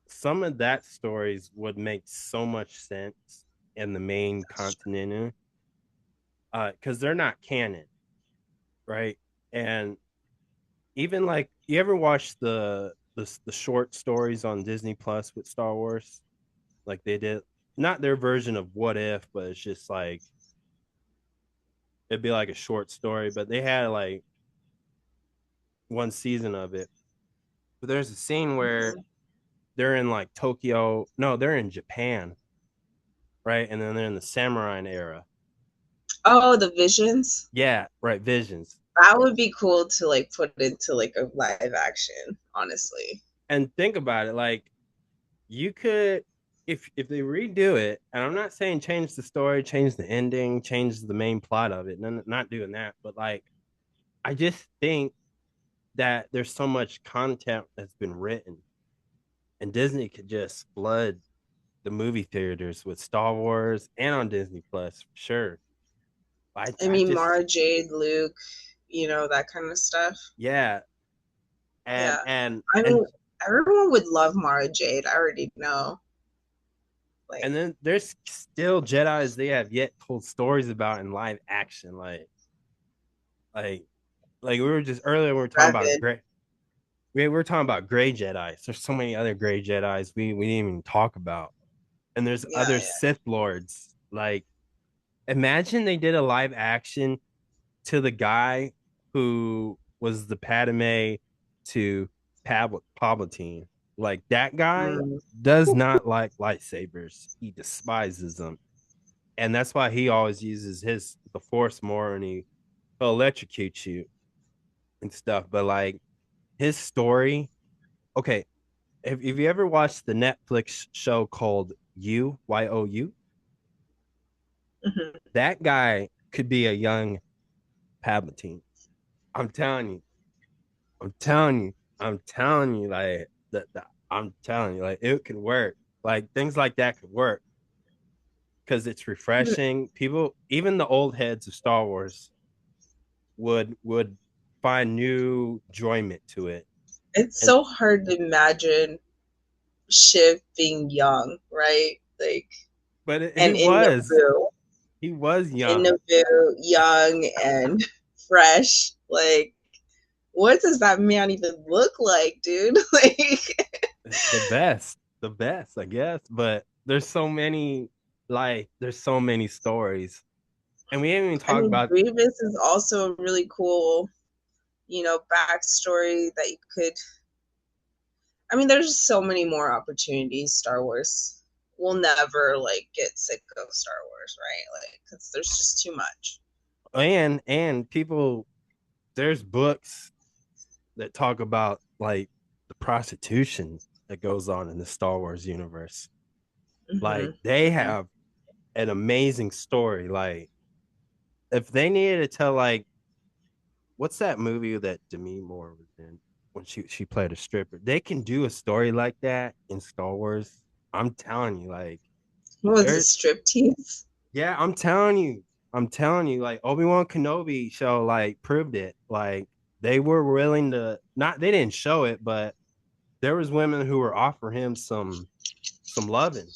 some of that stories would make so much sense in the main continent, because they're not canon, right? And even like, you ever watch the short stories on Disney Plus with Star Wars? Like they did, not their version of What If, but it's just like it'd be like a short story, but they had like one season of it. But there's a scene where they're in like Tokyo. No, they're in Japan, right? And then they're in the samurai era. Oh, the visions. Yeah, right. Visions. That would be cool to like put into like a live action, honestly. And think about it, like you could, if they redo it, and I'm not saying change the story, change the ending, change the main plot of it, not doing that, but like I just think that there's so much content that's been written, and Disney could just flood the movie theaters with Star Wars and on Disney Plus for sure. I I I mean, just Mara Jade, Luke, that kind of stuff. Yeah, and Yeah. and I and mean, everyone would love Mara Jade. I already know. and Like, then there's still Jedi's they have yet told stories about in live action, like like we were just earlier we were talking about Revan. gray. We were talking about gray Jedi's. There's so many other gray Jedi's we didn't even talk about, and there's Yeah, other yeah. Sith lords. Like, imagine they did a live action to the guy who was the Padme to Palpatine. Like, that guy Mm. does not like lightsabers. He despises them, and that's why he always uses the Force more, and he'll electrocute you and stuff. But like his story, okay. Have you ever watched the Netflix show called You? Mhm. That guy could be a young Palpatine. I'm telling you. I'm telling you. I'm telling you, like that. I'm telling you, like it could work. Like things like that could work because it's refreshing. People, even the old heads of Star Wars, would find new enjoyment to it. It's And so hard to imagine Shiv being young, right? Like, but he and was he was In young. Naboo, young and fresh. Like, what does that man even look like, dude? Like, The best, I guess. But there's so many stories, and we haven't even I talked mean, about. Grievous is also a really cool, backstory that you could. I mean, there's just so many more opportunities. Star Wars will never like get sick of Star Wars, right? Like, because there's just too much. And people, there's books that talk about like the prostitution that goes on in the Star Wars universe. Like, Hmm. they Hmm. have an amazing story. Like, if they needed to tell, like, what's that movie that Demi Moore was in when she played a stripper? They can do a story like that in Star Wars. I'm telling you, like, What was it? there. Striptease? Yeah, I'm telling you, like Obi-Wan Kenobi show like proved it. Like, they were willing to, not, they didn't show it, but there was women who were offering him some loving,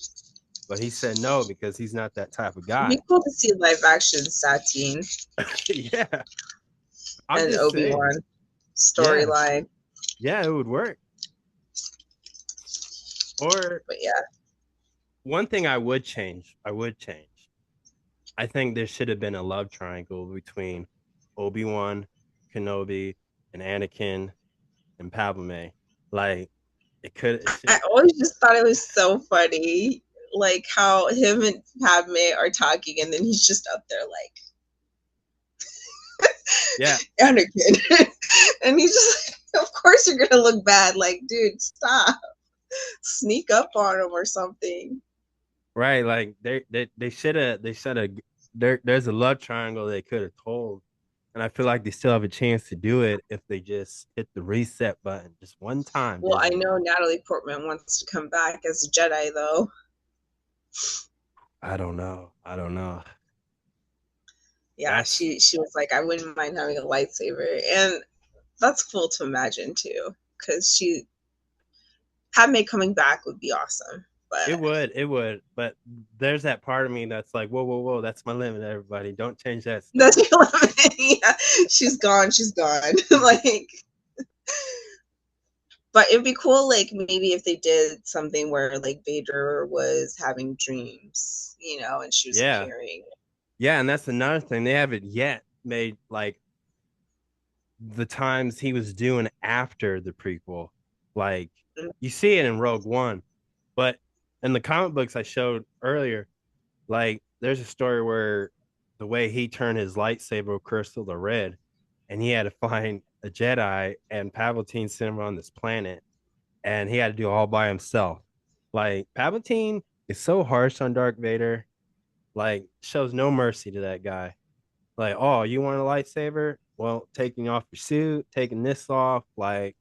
but he said no because he's not that type of It'd be guy. cool to see live action Satine Yeah, I'm and just Obi saying. Wan Yeah, storyline. yeah, it would work. Or But yeah, one thing I would change. I think there should have been a love triangle between Obi-Wan Kenobi and Anakin and Padme. Like, it I should. always just thought it was so funny. like how him and Padme are talking, and then he's just up there like Yeah, Anakin, and he's just like, of course you're gonna look bad. Like, dude, stop, sneak up on him or something. right. Like they should have there's a love triangle they could have told. And I feel like they still have a chance to do it if they just hit the reset button just one time, Well, I Disney. know Natalie Portman wants to come back as a Jedi, though. I don't know. I don't know. Yeah, That's she was like, I wouldn't mind having a lightsaber, and that's cool to imagine too, because she Padme coming back would be awesome. But it would. But there's that part of me that's like, whoa, whoa, whoa, that's my limit, everybody. Don't change that that's stuff. yeah, she's gone. She's gone. Like, but it'd be cool, like maybe if they did something where like Vader was having dreams, and she was Yeah. appearing. Yeah, and that's another thing. They haven't yet made like the times he was doing after the prequel. Like you see it in Rogue One, but in the comic books I showed earlier, like there's a story where the way he turned his lightsaber crystal to red, and he had to find a Jedi, and Palpatine sent him on this planet, and he had to do it all by himself. Like Palpatine is so harsh on Dark Vader, like shows no mercy to that guy. Like, oh, you want a lightsaber? Well, taking off your suit, taking this off. Like,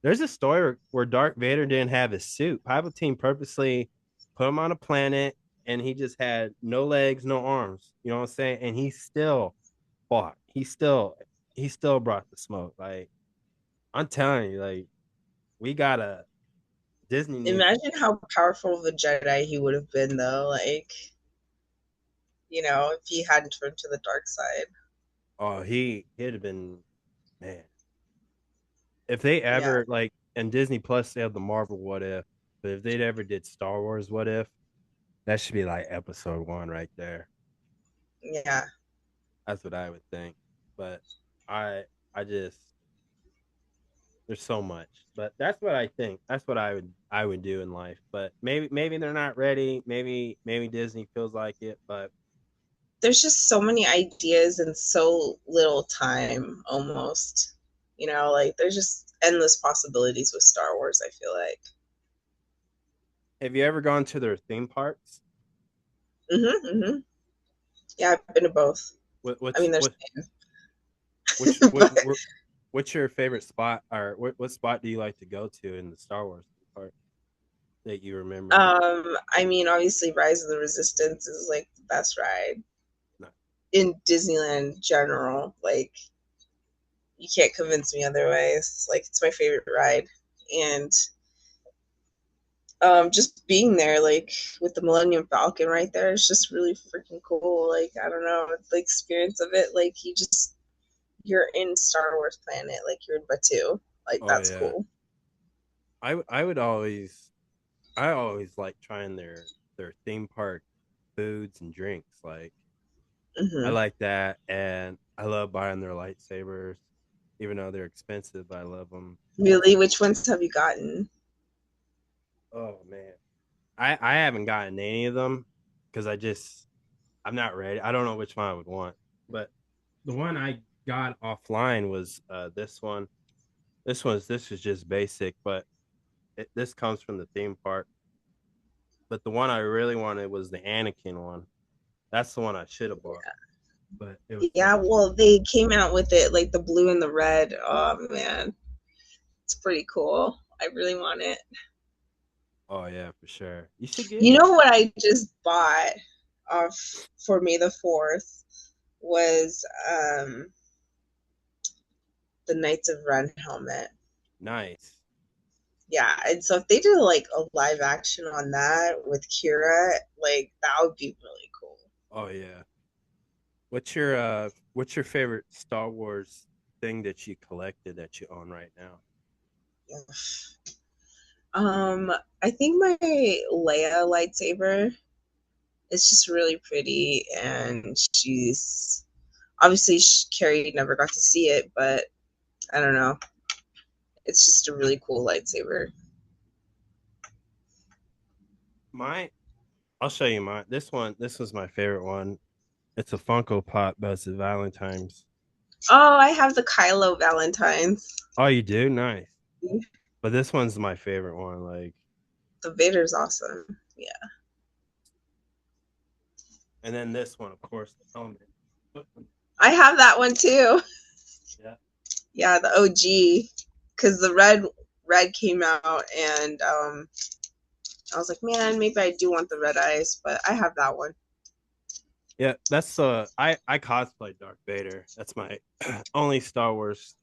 there's a story where Darth Vader didn't have his suit. Palpatine purposely put him on a planet, and he just had no legs, no arms. You know what I'm saying? And he still fought. He still brought the smoke. Like, I'm telling you, like, we gotta Disney needs. Imagine how powerful of a Jedi he would have been, though. Like, if he hadn't turned to the dark side. Oh, he'd have been man. If they Yeah, ever like and Disney Plus they have the Marvel What If, but if they'd ever did Star Wars What If, that should be like episode one right there. yeah. That's what I would think. But I I just there's so much. But that's what I think. That's what I would do in life. But maybe they're not ready. Maybe Disney feels like it. But There's just so many ideas in so little time, almost. Like there's just endless possibilities with Star Wars. I feel like. have you ever gone to their theme parks? Hmm. Yeah, I've been to both. What I what's mean, there's, what which what but what's your favorite spot or what spot do you like to go to in the Star Wars park that you remember? I mean, obviously, Rise of the Resistance is like the best ride No. in Disneyland general. Like, you can't convince me otherwise. Like, it's my favorite ride, and just being there, like with the Millennium Falcon right there, it's just really freaking cool. Like, I don't know, the experience of it. Like, you're in Star Wars planet. Like, you're in Batu. Like, Oh that's yeah. cool. I would always like trying their theme park foods and drinks. Like I Hmm. like that, and I love buying their lightsabers, even though they're expensive. I love them. Really, which ones have you gotten? Oh man, I haven't gotten any of them because I'm not ready. I don't know which one I would want, but the one I got offline was this one. This is just basic, but this comes from the theme park. But the one I really wanted was the Anakin one. That's the one I should have bought, but it was Yeah, well, they came out with it like the blue and the red. Oh man, it's pretty cool. I really want it. oh yeah, for sure. You should get You it. know what I just bought off for May the 4th was the Knights of Ren helmet. Nice. Yeah, and so if they did like a live action on that with Kira, like that would be really cool. Oh yeah. What's your favorite Star Wars thing that you collected that you own right now? Yeah. I think my Leia lightsaber is just really pretty, and she's obviously Carrie never got to see it, but I don't know. It's just a really cool lightsaber. My I'll show you mine. This was my favorite one. It's a Funko Pop, but it's a Valentine's. Oh, I have the Kylo Valentines. Oh, you do? Nice. But this one's my favorite one. Like, The Vader's awesome. Yeah. and then this one, of course, the helmet. I have that one too. Yeah. Yeah, the OG. Because the red came out, and I was like, man, maybe I do want the red eyes, but I have that one. Yeah, that's I cosplay Darth Vader. That's my only Star Wars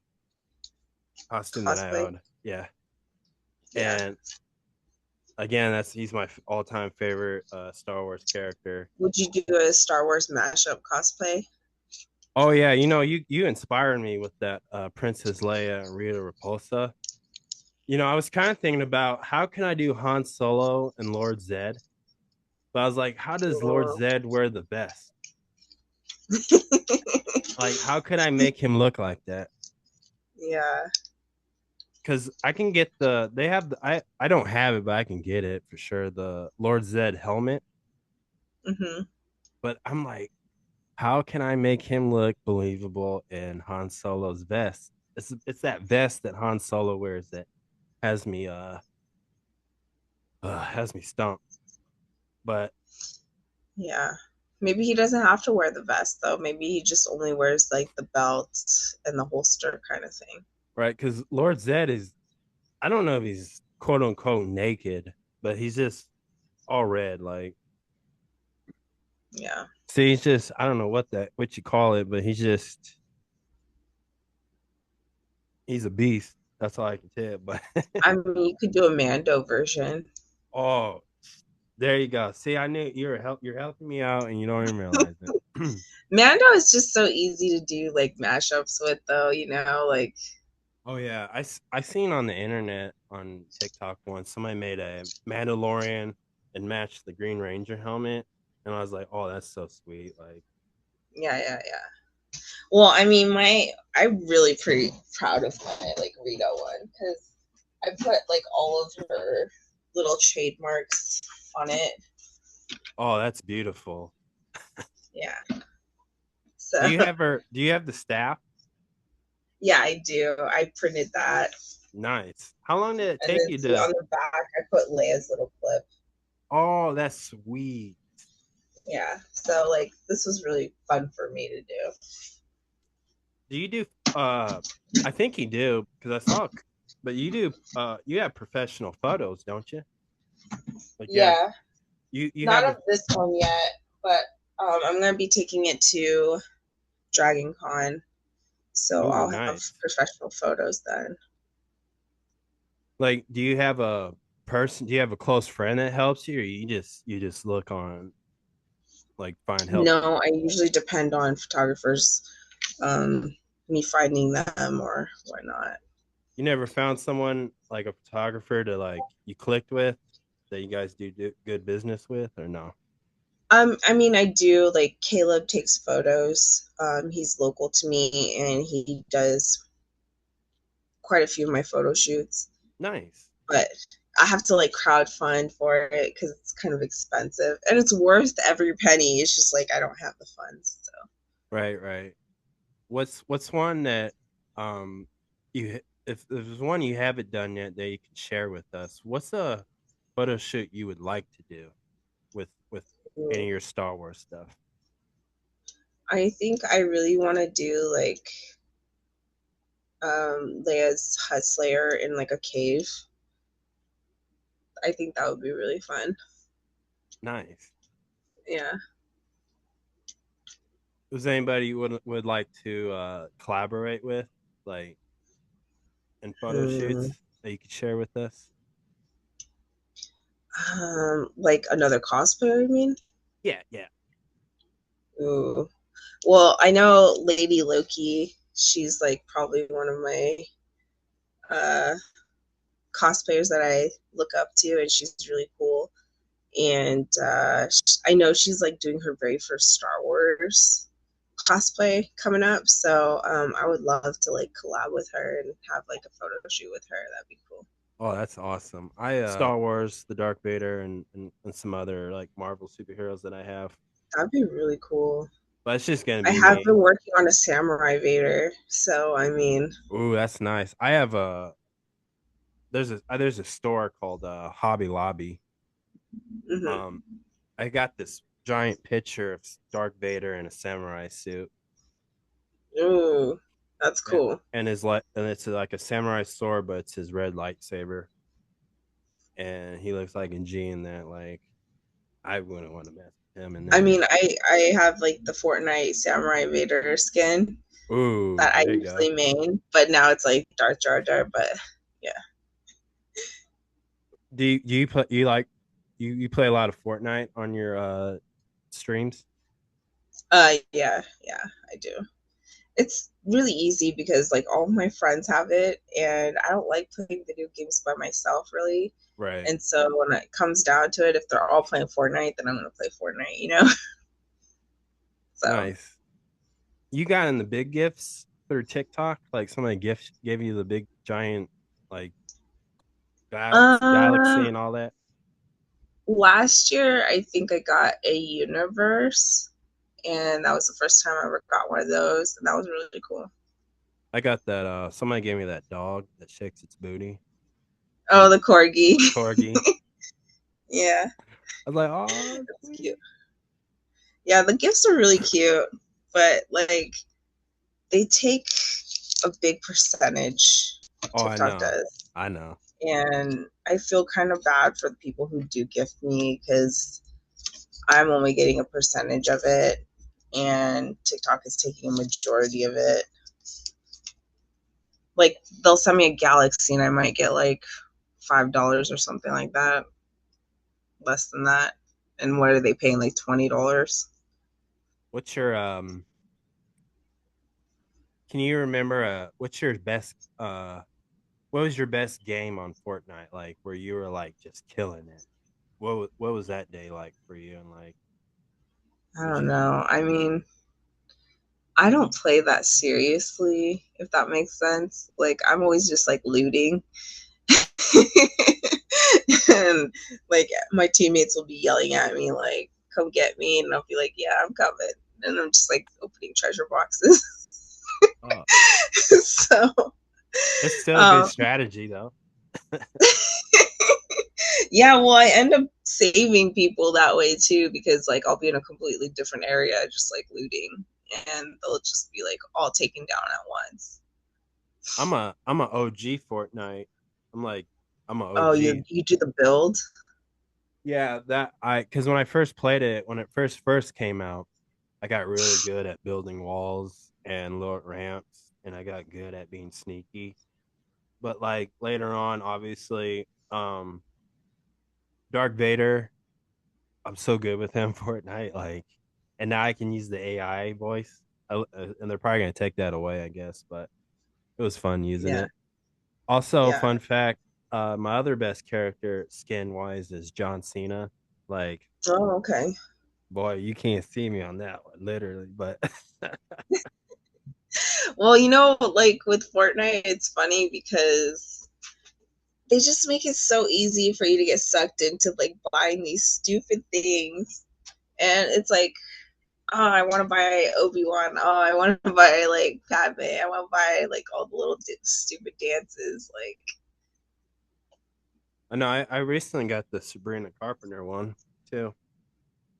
costume that I Cosplay. own. Yeah. Yeah. And again, that's he's my all-time favorite Star Wars character. Would you do a Star Wars mashup cosplay? Oh yeah, you inspired me with that Princess Leia and Rita Repulsa. I was kind of thinking about how can I do Han Solo and Lord Zed, but I was like, how does Lord Oh. Zed wear the vest? Like, how could I make him look like that? Yeah. Because I can get they have I don't have it, but I can get it for sure. The Lord Zed helmet, Hmm. but I'm like, how can I make him look believable in Han Solo's vest? It's that vest that Han Solo wears that has me has me stumped. But Yeah. Maybe he doesn't have to wear the vest though. Maybe he just only wears like the belt and the holster kind of thing. right, because Lord Zed is I don't know if he's quote unquote naked, but he's just all red. Like, Yeah. see, he's just I don't know what you call it, but he's a beast. That's all I can tell. But I mean, you could do a Mando version. oh, there you go. See, I knew you're helping me out, and you don't even realize it. Mando is just so easy to do like mashups with, though. Like Oh yeah, I seen on the internet on TikTok once somebody made a Mandalorian and matched the Green Ranger helmet, and I was like, oh, that's so sweet. Like, yeah, yeah, yeah. Well, I mean, I'm really pretty proud of my like Rita one because I put like all of her little trademarks on it. oh, that's beautiful. Yeah. So Do you have the staff? yeah, I do. I printed that. Nice. How long did it And take then you see to? on the back, I put Leia's little clip. Oh, that's sweet. Yeah. So like this was really fun for me to do. Do you do? Uh, I think you do because I saw. But you do. You have professional photos, don't you? Like Yeah. you Not have of a. this one yet, but I'm gonna be taking it to Dragon Con. So Ooh, I'll have nice. professional photos then. Like, do you have a person? Do you have a close friend that helps you, or you just look on like find help? No, I usually depend on photographers, um, me finding them or whatnot. You never found someone like a photographer to like you clicked with that you guys do good business with, or no? I mean, I do like Caleb takes photos. He's local to me and he does quite a few of my photo shoots, Nice. but I have to like crowd fund for it because it's kind of expensive and it's worth every penny. It's just like I don't have the funds. So Right, right. What's one that um you if there's one you haven't done yet that you can share with us? What's a photo shoot you would like to do with any of your Star Wars stuff? I think I really want to do like Leia's Hut Slayer in like a cave. I think that would be really fun. Nice. Yeah. Is anybody you would like to collaborate with, like in photo Hmm. shoots that you could share with us? Like another cosplayer, I mean? Yeah, yeah. Ooh. Well, I know Lady Loki. She's like probably one of my uh, cosplayers that I look up to, and she's really cool. And I know she's like doing her very first Star Wars cosplay coming up. So I would love to like collab with her and have like a photo shoot with her. That'd be cool. Oh, that's awesome. I Star Wars, the Dark Vader, and some other like Marvel superheroes that I have, That'd be really cool. but it's just gonna I be have me. been working on a samurai Vader, so I mean, Ooh, that's nice. I have a there's a store called Hobby Lobby. mhm. Um, I got this giant picture of Dark Vader in a samurai suit, Ooh, that's and cool. and it's like a samurai sword, but it's his red lightsaber, and he looks like a G in that. Like I wouldn't want to mess with him in I that. mean, I have like the Fortnite samurai Vader skin Ooh, that I there you go. usually main, but now it's like Darth Jar Jar. But yeah, Do you play you like you play a lot of Fortnite on your streams? yeah, I do. It's really easy because like all my friends have it, and I don't like playing video games by myself really. Right. And so when it comes down to it, if they're all playing Fortnite, then I'm gonna play Fortnite, you know. So Nice. You got in the big gifts through TikTok? Like somebody gift gave you the big giant like galaxy um and all that? last year I think I got a universe, and that was the first time I ever got one of those, and that was really cool. I got that somebody gave me that dog that shakes its booty. Oh, The the corgi. corgi. Yeah, I was like, "Oh, that's sweet." cute. Yeah, the gifts are really cute, but like they take a big percentage. Oh, I TikTok know. does. I know. And I feel kind of bad for the people who do gift me because I'm only getting a percentage of it, and TikTok is taking a majority of it. Like they'll send me a galaxy and I might get like $5 or something like that, less than that. And what are they paying, like $20? What's your can you remember what's your best what was your best game on Fortnite like where you were like just killing it? What was that day like for you and like I what don't you know. I mean, I don't play that seriously, if that makes sense. Like I'm always just like looting. And like my teammates will be yelling at me like, come get me, and I'll be like, yeah, I'm coming. And I'm just like opening treasure boxes. oh, So it's still a good um strategy though. yeah, well, I end up saving people that way too, because like I'll be in a completely different area just like looting, and they'll just be like all taken down at once. I'm a OG Fortnite. I'm like I'm a Oh, OG. you do the build? Yeah, that I because when I first played it, when it first came out, I got really good at building walls and little ramps, and I got good at being sneaky. But like later on, obviously, Dark Vader, I'm so good with him Fortnite, like, and now I can use the AI voice, and they're probably gonna take that away, I guess. But it was fun using Yeah, it. Also, yeah. fun fact, my other best character skin wise is John Cena. Like, Oh, okay. boy, you can't see me on that one, literally. But Well, like with Fortnite, it's funny because they just make it so easy for you to get sucked into like buying these stupid things. And it's like, oh, I want to buy Obi-Wan. Oh, I want to buy like Padme. I want to buy like all the little stupid dances. Like, I know I recently got the Sabrina Carpenter one too.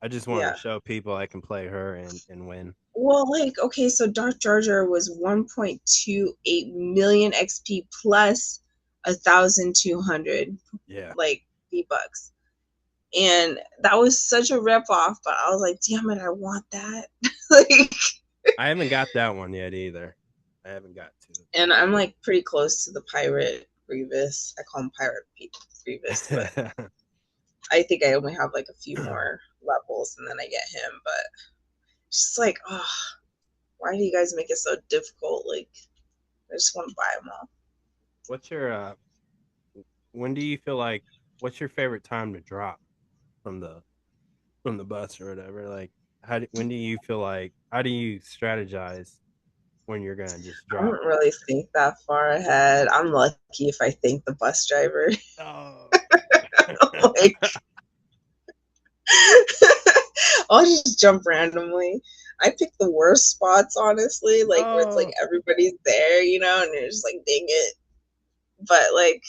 I just wanted to yeah. show people I can play her and win. Well, like, okay, so Darth Jar Jar was 1.28 million XP plus 1,200 Yeah, like V-Bucks. And that was such a rip off, but I was like, damn it, I want that. Like, I haven't got that one yet either. I haven't got and I'm like pretty close to the pirate Grievous. I call him Pirate Grievous, but to I think I only have like a few it. more levels and then I get him. But it's just like, oh, why do you guys make it so difficult? Like, I just want to buy them all. What's your when do you feel like what's your favorite time to drop from the bus or whatever? Like when do you feel like how do you strategize when you're gonna just I drop. don't really think that far ahead. I'm lucky if I think the bus driver. Oh. Like, I'll just jump randomly. I pick the worst spots, honestly, like where it's like Oh. everybody's there, and you're just like, dang it. But like,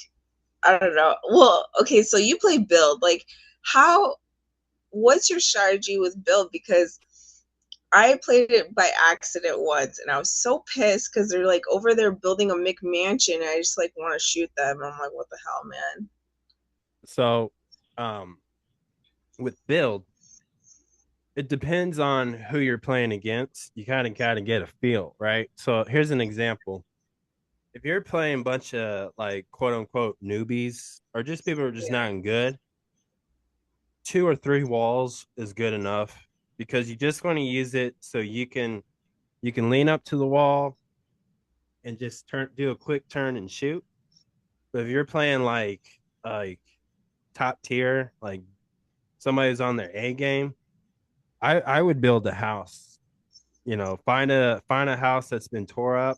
I don't know. Well, okay, so you play build. Like, how? What's your strategy with build? Because I played it by accident once, and I was so pissed because they're like over there building a McMansion. And I just like want to shoot them. I'm like, what the hell, man? So, um, with build, it depends on who you're playing against. You kind of got to get a feel, right? So here's an example. If you're playing a bunch of like quote unquote newbies or just people who are just Yeah. not good, 2 or 3 walls is good enough because you just want to use it so you can lean up to the wall and just do a quick turn and shoot. But if you're playing like top tier, like somebody's on their A game, I would build a house. Find a house that's been tore up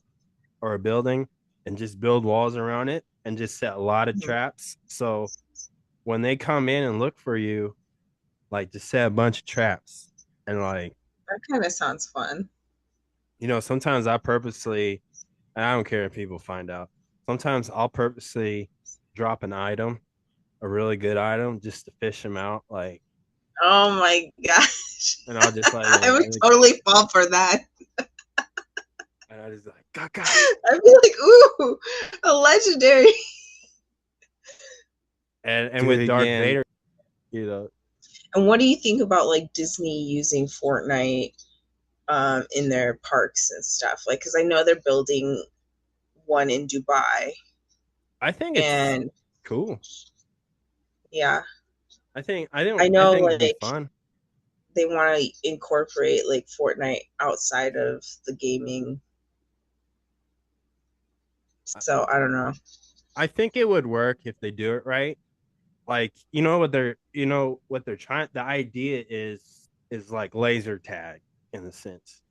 or a building and just build walls around it and just set a lot of Mhm. traps. So when they come in and look for you, like just set a bunch of traps. And like, That kind of sounds fun. sometimes I purposely, and I don't care if people find out, sometimes I'll purposely drop an item, a really good item, just to fish them out. Like, Oh my gosh. and I'll just like, I would totally fall for that. and I just like, gaga. I'd be like, ooh, a legendary. And Do it with Darth again. Vader, you know, And what do you think about like Disney using Fortnite in their parks and stuff? Like, because I know they're building one in Dubai, I think it's and cool. yeah, I I I know think it'd be like fun. they want to incorporate like Fortnite outside of the gaming. So I don't know. I think it would work if they do it right. Like, you know what they're trying, the idea is like laser tag in a sense.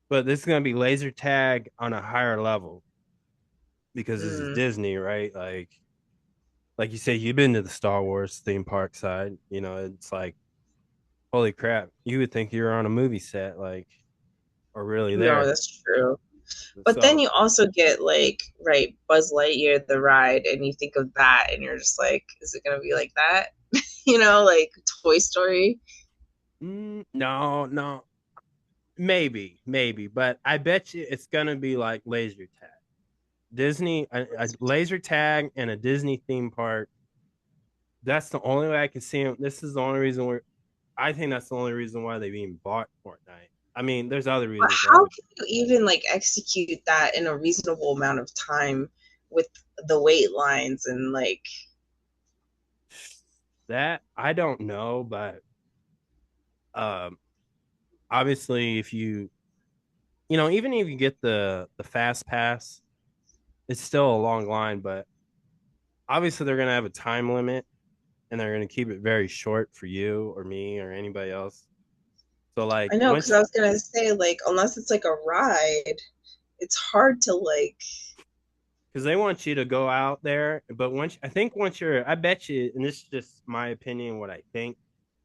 But this is going to be laser tag on a higher level because this is Mm. Disney, right? Like you say, you've been to the Star Wars theme park side, it's like holy crap, you would think you're on a movie set, like, or really No, there. that's true. But then So you also get like, right, Buzz Lightyear the ride, and you think of that, and you're just like, is it gonna be like that? Like Toy Story. no, no, maybe, but I bet you it's gonna be like laser tag. Disney, a laser tag and a Disney theme park. That's the only way I can see them. This is the only reason where I think that's the only reason why they've even bought Fortnite. I mean, there's other But reasons why how they can you even like execute that in a reasonable amount of time with the wait lines and like, that I don't know, but um, obviously, if even if you get the fast pass, it's still a long line. But obviously, they're gonna have a time limit, and they're gonna keep it very short for you or me or anybody else. So like I know, because once I was gonna say like, unless it's like a ride, it's hard to like. because they want you to go out there. But once you're, I bet you, and this is just my opinion, what I think.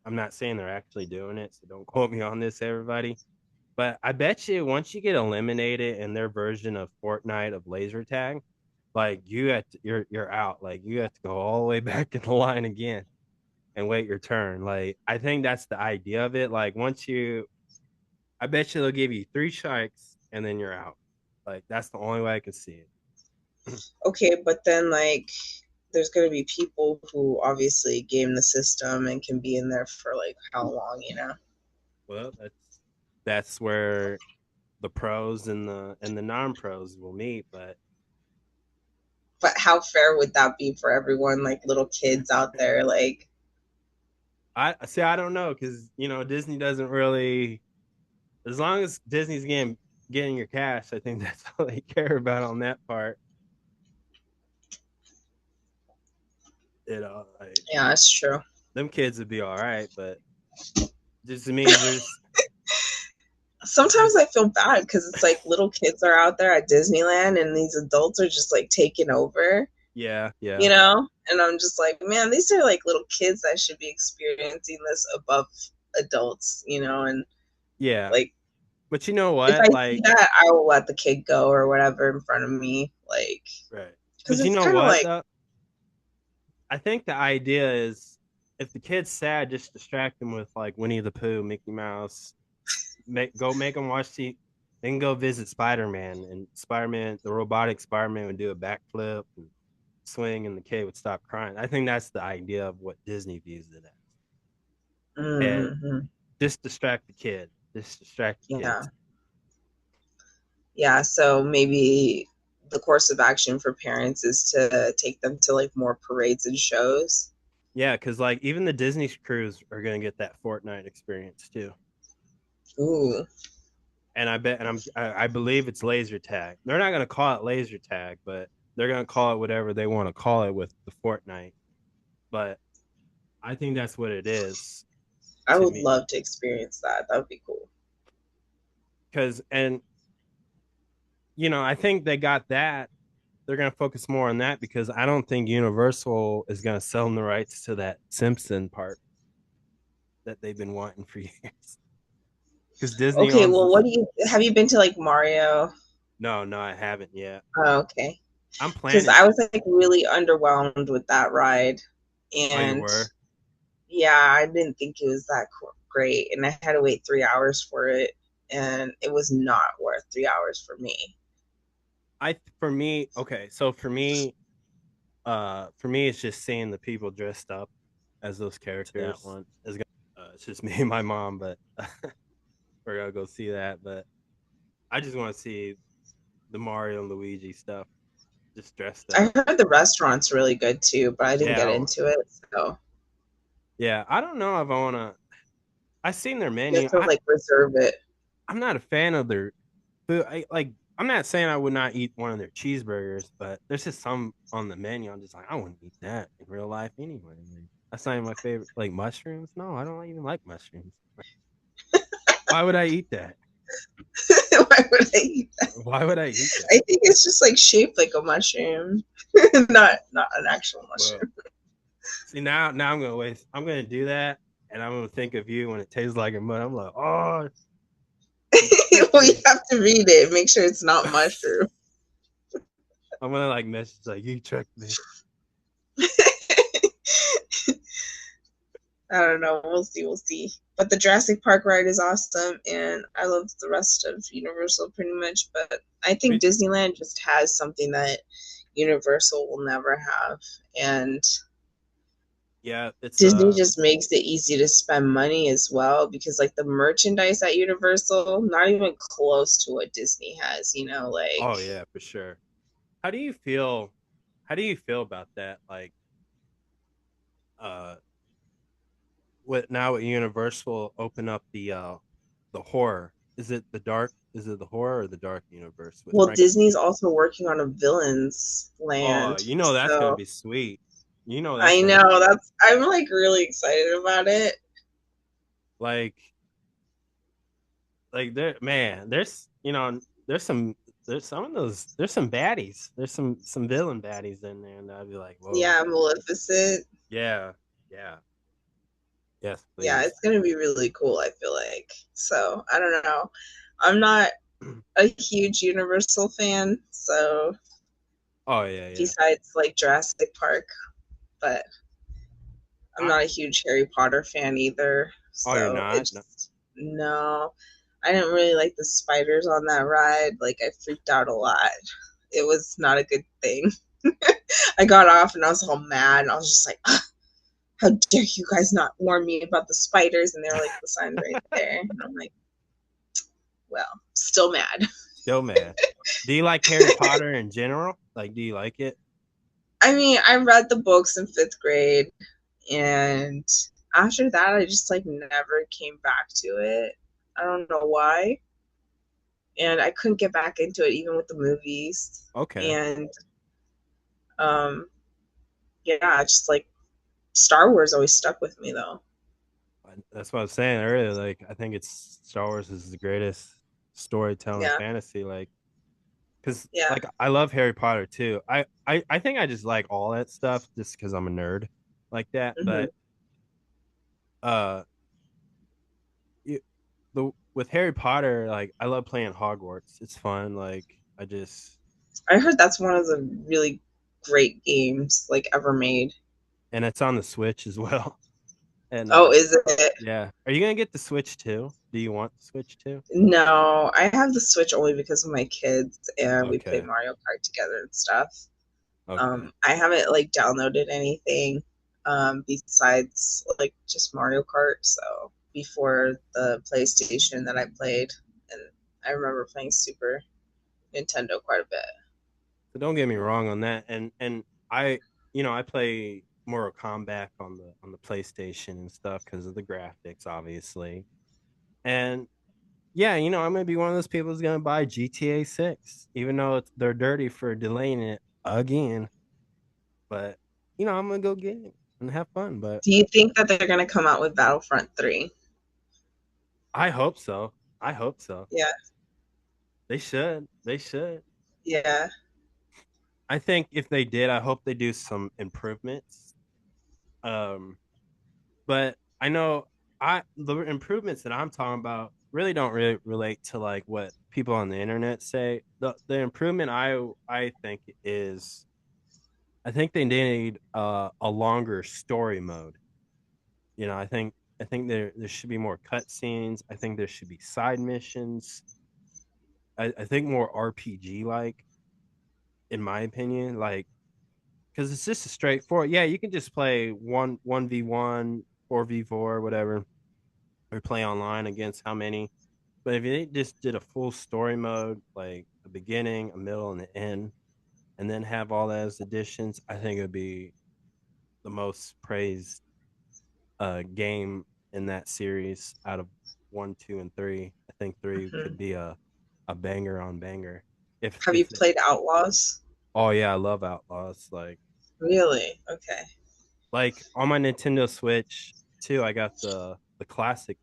I'm not saying they're actually doing it, so don't quote me on this, everybody. But I bet you once you get eliminated in their version of Fortnite of laser tag, like you're out. Like you have to go all the way back in the line again and wait your turn. Like I think that's the idea of it. Like I bet you they'll give you 3 strikes and then you're out. Like that's the only way I can see it. Okay, but then like, there's gonna be people who obviously game the system and can be in there for like how long? Well, that's where the pros and the non-pros will meet. But But how fair would that be for everyone, like little kids out there? Like, I see. I don't know because Disney doesn't really. As long as Disney's getting your cash, I think that's all they care about on that part. Like, yeah, that's true. them kids would be all right, but just means there's sometimes I feel bad because it's like little kids are out there at Disneyland and these adults are just like taking over, Yeah, you yeah, know? And I'm just like, man, these are like little kids that should be experiencing this above adults, you know? And yeah. like, But you know if I what? see Like, that, I will let the kid go or whatever in front of me. Like, right. because But you it's know kind of what like, though? I think the idea is if the kid's sad, just distract them with like Winnie the Pooh, Mickey Mouse, make them watch the. They can go visit Spider Man, and Spider Man, the robotic Spider Man, would do a backflip and swing, and the kid would stop crying. I think that's the idea of what Disney views it as, and mm-hmm, just distract the kid, just distract the yeah. kids. Yeah. So maybe the course of action for parents is to take them to like more parades and shows. Yeah, because like even the Disney crews are gonna get that Fortnite experience too. Ooh. And I bet, and I believe it's laser tag. They're not gonna call it laser tag, but they're gonna call it whatever they want to call it with the Fortnite. But I think that's what it is I to would me. love to experience that. That would be cool. Because and I think they got that. They're gonna focus more on that because I don't think Universal is gonna sell them the rights to that Simpson part that they've been wanting for years. Because Disney Okay, owns well, this. what do you have you been to like Mario? No, no, I haven't yet. Oh, okay. I'm Because planning I to. was like really underwhelmed with that ride. Oh, you And were? yeah, I didn't think it was that great. And I had to wait 3 hours for it. And it was not worth 3 hours for me. I for me, okay. So for me, it's just seeing the people dressed up as those That characters. one. It's just me and my mom, but we're gonna go see that. But I just want to see the Mario and Luigi stuff, just dressed I up. heard the restaurant's really good too, but I didn't Yeah, get into it. So yeah. I don't know if I wanna. I seen their you have menu. to like reserve it. I'm not a fan of their food. I'm not saying I would not eat one of their cheeseburgers, but there's just some on the menu. I'm just like, I wouldn't eat that in real life anyway. Like, that's not even my favorite. Like mushrooms? No, I don't even like mushrooms. Why would I eat that? Why would I eat that? Why would I eat that? I think it's just like shaped like a mushroom, not an actual Well, mushroom. see now I'm gonna waste. I'm gonna do that, and I'm gonna think of you when it tastes like a mud. I'm like, oh, you tricked Well, you me. have to read it, make sure it's not mushroom. I'm gonna like message like you tricked me. I don't know. We'll see. We'll see. But the Jurassic Park ride is awesome, and I love the rest of Universal pretty much. But I think But Disneyland just has something that Universal will never have, and yeah, it's Disney just makes it easy to spend money as well because like the merchandise at Universal, not even close to what Disney has. You know, like oh yeah, for sure. How do you feel? How do you feel about that? Like, uh, what now? At Universal open up the horror. Is it the dark? Is it the horror or the dark universe with well, Frank? Disney's also working on a villains Oh, land, that's gonna so be sweet. That's I gonna be know that's I'm like really excited about it. like there, man. There's some of those. There's some baddies. There's some villain baddies in there, and I'd be like, whoa, Yeah, Maleficent. yeah, yeah, yes, Yeah, please. it's gonna be really cool, I feel like. So I don't know. I'm not a huge Universal fan, so Oh yeah, yeah. besides like Jurassic Park, but I'm I not a huge Harry Potter fan either. oh, you're So not? No. it's no. I didn't really like the spiders on that ride. Like I freaked out a lot. It was not a good thing. I got off and I was all mad and I was just like, "Ah, how dare you guys not warn me about the spiders?" And they were like, the sign's right there. And I'm like, well, still mad. Still mad. Do you like Harry Potter in general? Like, do you like it? I mean, I read the books in fifth grade, and after that, I just like never came back to it. I don't know why. And I couldn't get back into it even with the movies. Okay. And um, yeah, just like Star Wars always stuck with me though. That's what I was saying earlier. Like, I think it's Star Wars is the greatest. storytelling Yeah. fantasy, like because Yeah. like I love Harry Potter too. I think I just like all that stuff just because I'm a nerd like that. Hmm. But uh, you, the with Harry Potter, like I love playing Hogwarts. It's fun. Like I just I heard that's one of the really great games like ever made. and it's on the Switch as well. And Oh, is it? yeah, are you gonna get the Switch too? Do you want the Switch too? No, I have the Switch only because of my kids and we play Okay, Mario Kart together and stuff. okay. I haven't like downloaded anything besides like just Mario Kart. So before the PlayStation that I played, and I remember playing Super Nintendo quite a bit. So don't get me wrong on that. And I, I play Mortal Kombat on the PlayStation and stuff because of the graphics, obviously. And yeah, I'm gonna be one of those people who's gonna buy GTA 6, even though they're dirty for delaying it again. But I'm gonna go get it and have fun. But Do you think that they're gonna come out with Battlefront 3? I hope so. I hope so. Yeah, They should. They should. yeah. I think if they did, I hope they do some improvements. Um, but I know the improvements that I'm talking about really don't really relate to like what people on the internet say. The improvement I think is I think they need a longer story mode. I think there should be more cutscenes. I think there should be side missions. I think more RPG like, in my opinion, like because it's just a straightforward. Yeah, you can just play one v one, 4v4, whatever, or play online against how many. But if they just did a full story mode, like a beginning, a middle, and an end, and then have all that as additions, I think it would be the most praised game in that series out of one, two, and three. I think three could Hmm. be a banger on banger. Have you If played Outlaws? oh yeah, I love Outlaws. Really? Okay. Like on my Nintendo Switch too, I got the classic.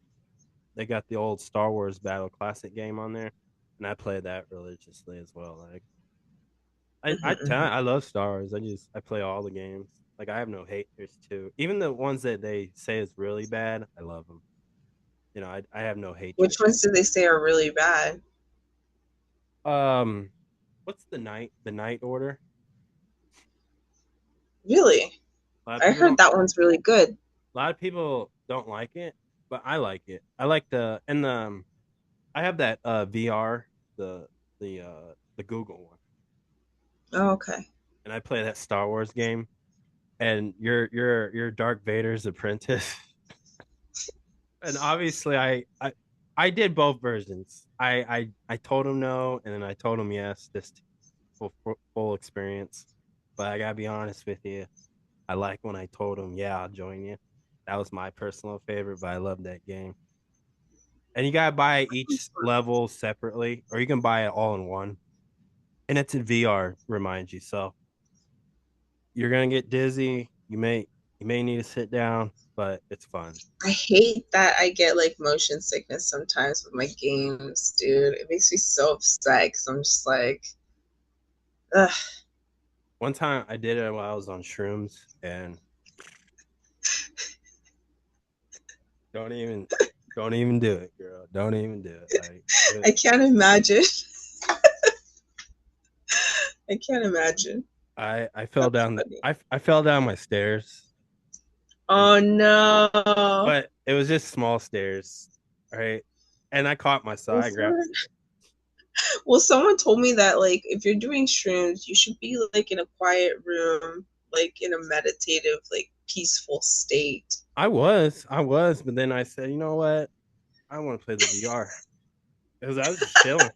They got the old Star Wars Battle Classic game on there, and I play that religiously as well. Like Hmm. I love Star Wars. I play all the games. Like I have no haters too. Even the ones that they say is really bad, I love them. I have no hatred. Which ones do they say are really bad? Um, what's the Night Order? Really? A lot of I people heard don't. that one's really good. A lot of people don't like it, but I like it. I like the and the I have that VR, the Google one, Oh, okay. and I play that Star Wars game. And you're Dark Vader's apprentice, and obviously I did both versions. I told him no, and then I told him yes, just full experience. But I gotta be honest with you, I like when I told him yeah I'll join you. That was my personal favorite, but I love that game. And you gotta buy each level separately, or you can buy it all in one. And it's in VR, reminds you. So you're gonna get dizzy. You may need to sit down, but it's fun. I hate that I get like motion sickness sometimes with my games, dude. It makes me so upset because I'm just like, ugh. One time I did it while I was on shrooms, and don't even don't even do it, girl. Don't even do it. Like I can't imagine. I can't imagine. I fell That's down funny. I fell down my stairs, and Oh no. but it was just small stairs, right? And I caught myself. Well, I grabbed. someone told me that like if you're doing shrooms, you should be like in a quiet room, like in a meditative, like peaceful state. I was, but then I said, you know what? I want to play the VR because I was just chilling.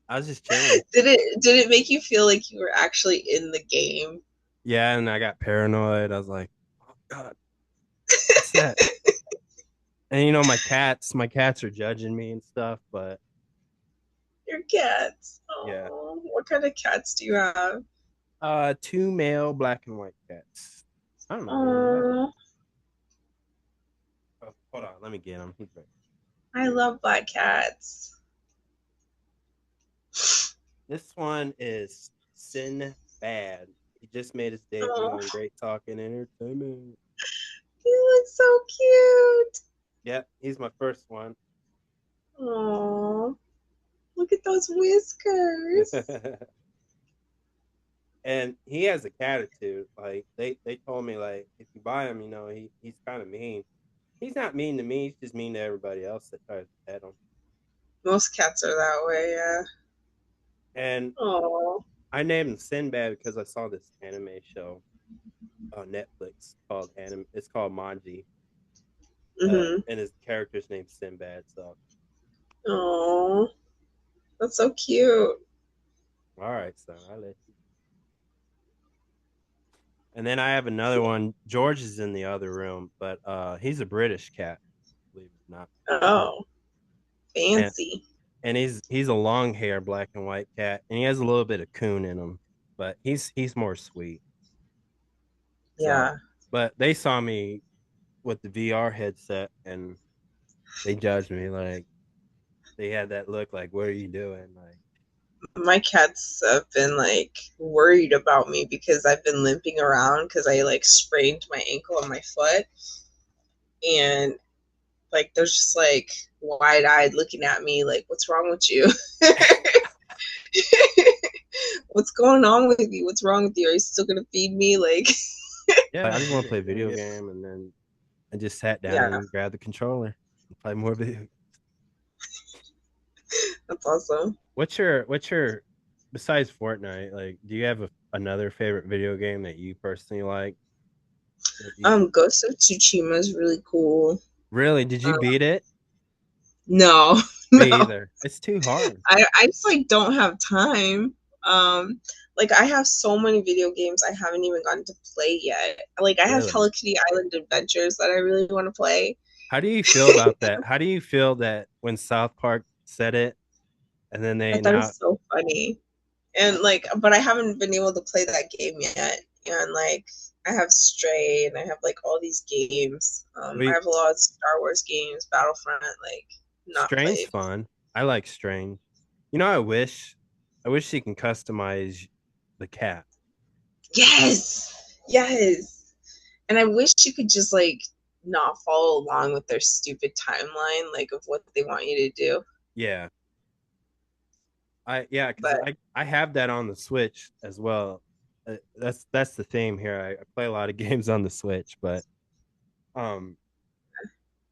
I was just chilling. Did it make you feel like you were actually in the game? Yeah, and I got paranoid. I was like, oh God, what's that? And my cats are judging me and stuff, but Your cats. yeah. Oh, what kind of cats do you have? Two male black and white cats. I don't know where they're at. Oh, Oh, hold on, let me get him. He's right I here. love black cats. This one is Sinbad. He just made his debut Oh, in Great Talking Entertainment. he looks so cute. Yep, he's my first one. Oh, look at those whiskers. And he has a attitude. Like they told me like if you buy him, he's kind of mean. He's not mean to me. He's just mean to everybody else that tries to pet him. Most cats are that way, yeah. And Oh. I named him Sinbad because I saw this anime show on Netflix called anime. It's called Manji, Mhm. and his character's named Sinbad. So, Oh, that's so cute. all right, son, I let you. And then I have another one. George is in the other room, but he's a British cat, believe it or not. Oh, And fancy. and he's a long hair black and white cat, and he has a little bit of coon in him, but he's more sweet. So, Yeah. but they saw me with the VR headset, and they judged me like they had that look like, "What are you doing?" Like, My cats have been like worried about me because I've been limping around because I like sprained my ankle on my foot. And like they're just like wide eyed looking at me like, what's wrong with you? What's going on with you? What's wrong with you? Are you still gonna feed me? Like, yeah, I just want to play a video game, and then I just sat down yeah, and grabbed the controller and play more video. that's awesome. What's your besides Fortnite? Like, do you have another favorite video game that you personally like? That you Ghost of Tsushima is really cool. really did you Um, beat it? no, Me no, either. It's too hard. I just like don't have time. Um, like I have so many video games I haven't even gotten to play yet. Like I have Really. Hello Kitty Island Adventures that I really want to play. How do you feel about that? How do you feel that when South Park said it and then I they thought now it's so funny. And like, but I haven't been able to play that game yet. And like, I have Stray, and I have like all these games. I we have a lot of Star Wars games, Battlefront, like not Strange played. fun. I like Strange. I wish you can customize the cat. Yes, yes. And I wish you could just like not follow along with their stupid timeline, like of what they want you to do. Yeah. Because But I have that on the Switch as well. That's the theme here. I play a lot of games on the Switch, but um,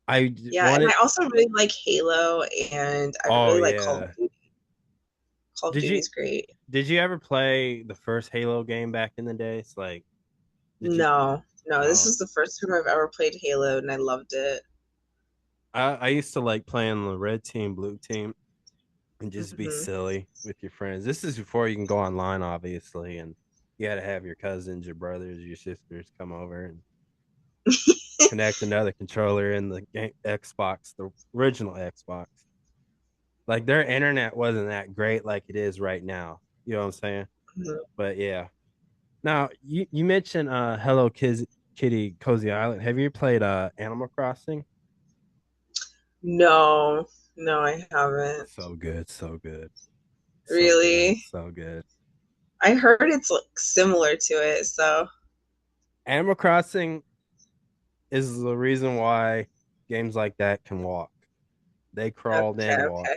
yeah, and wanted. I also really like Halo, and I Oh really like Call of yeah. Duty. Call of Did Duty you is great. did you ever play the first Halo game back in the days? Like, did you? No, no, this No. is the first time I've ever played Halo, and I loved it. I used to like playing the red team, blue team, and just be Hmm. silly with your friends. This is before you can go online, obviously, and you had to have your cousins, your brothers, your sisters come over and connect another controller in the Xbox, the original Xbox. Like their internet wasn't that great like it is right now. You know what I'm saying? But yeah. Now you mentioned Kitty Cozy Island. Have you played Animal Crossing? No, no, I haven't. So good, so good. So good, Really? so good. I heard it's like similar to it, so Animal Crossing is the reason why games like that can walk. They crawled okay, and walked.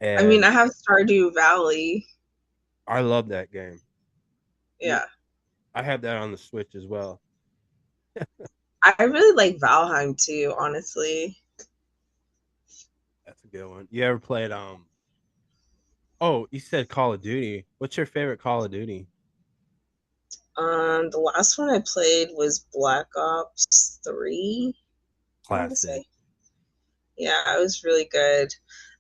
okay. I mean, And I have Stardew Valley. I love that game. You Yeah. I have that on the Switch as well. I really like Valheim too, honestly. That's a good one. You ever played oh, you said Call of Duty. What's your favorite Call of Duty? The last one I played was Black Ops 3, I want to Classic. say. Yeah, it was really good.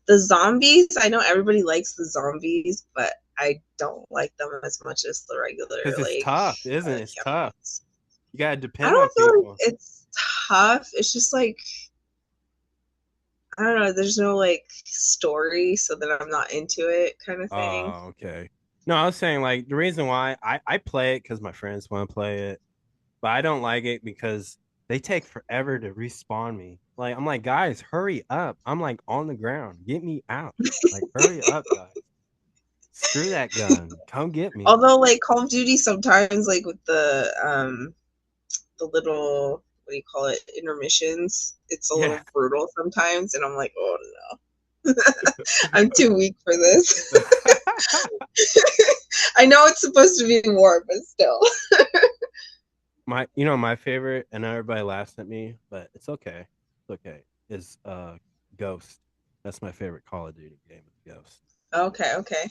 The zombies, I know everybody likes the zombies, but I don't like them as much as the regular Because it's like tough, isn't it? It's tough. campaigns. You gotta I depend on don't feel like people. it's tough. It's just like I don't know, there's no like story, so that I'm not into it kind of thing. Oh, okay. No, I was saying like the reason why I play it because my friends want to play it, but I don't like it because they take forever to respawn me. Like I'm like, guys, hurry up! I'm like on the ground. Get me out. Like hurry up, guys. Screw that gun. Come get me. Although like Call of Duty sometimes like with the little what do you call it intermissions, it's a Yeah. little brutal sometimes, and I'm like, oh no, I'm too weak for this. I know it's supposed to be war, but still. My favorite, and everybody laughs at me, but it's okay. It's okay. Is Ghost. That's my favorite Call of Duty game, is Ghost. Okay, okay.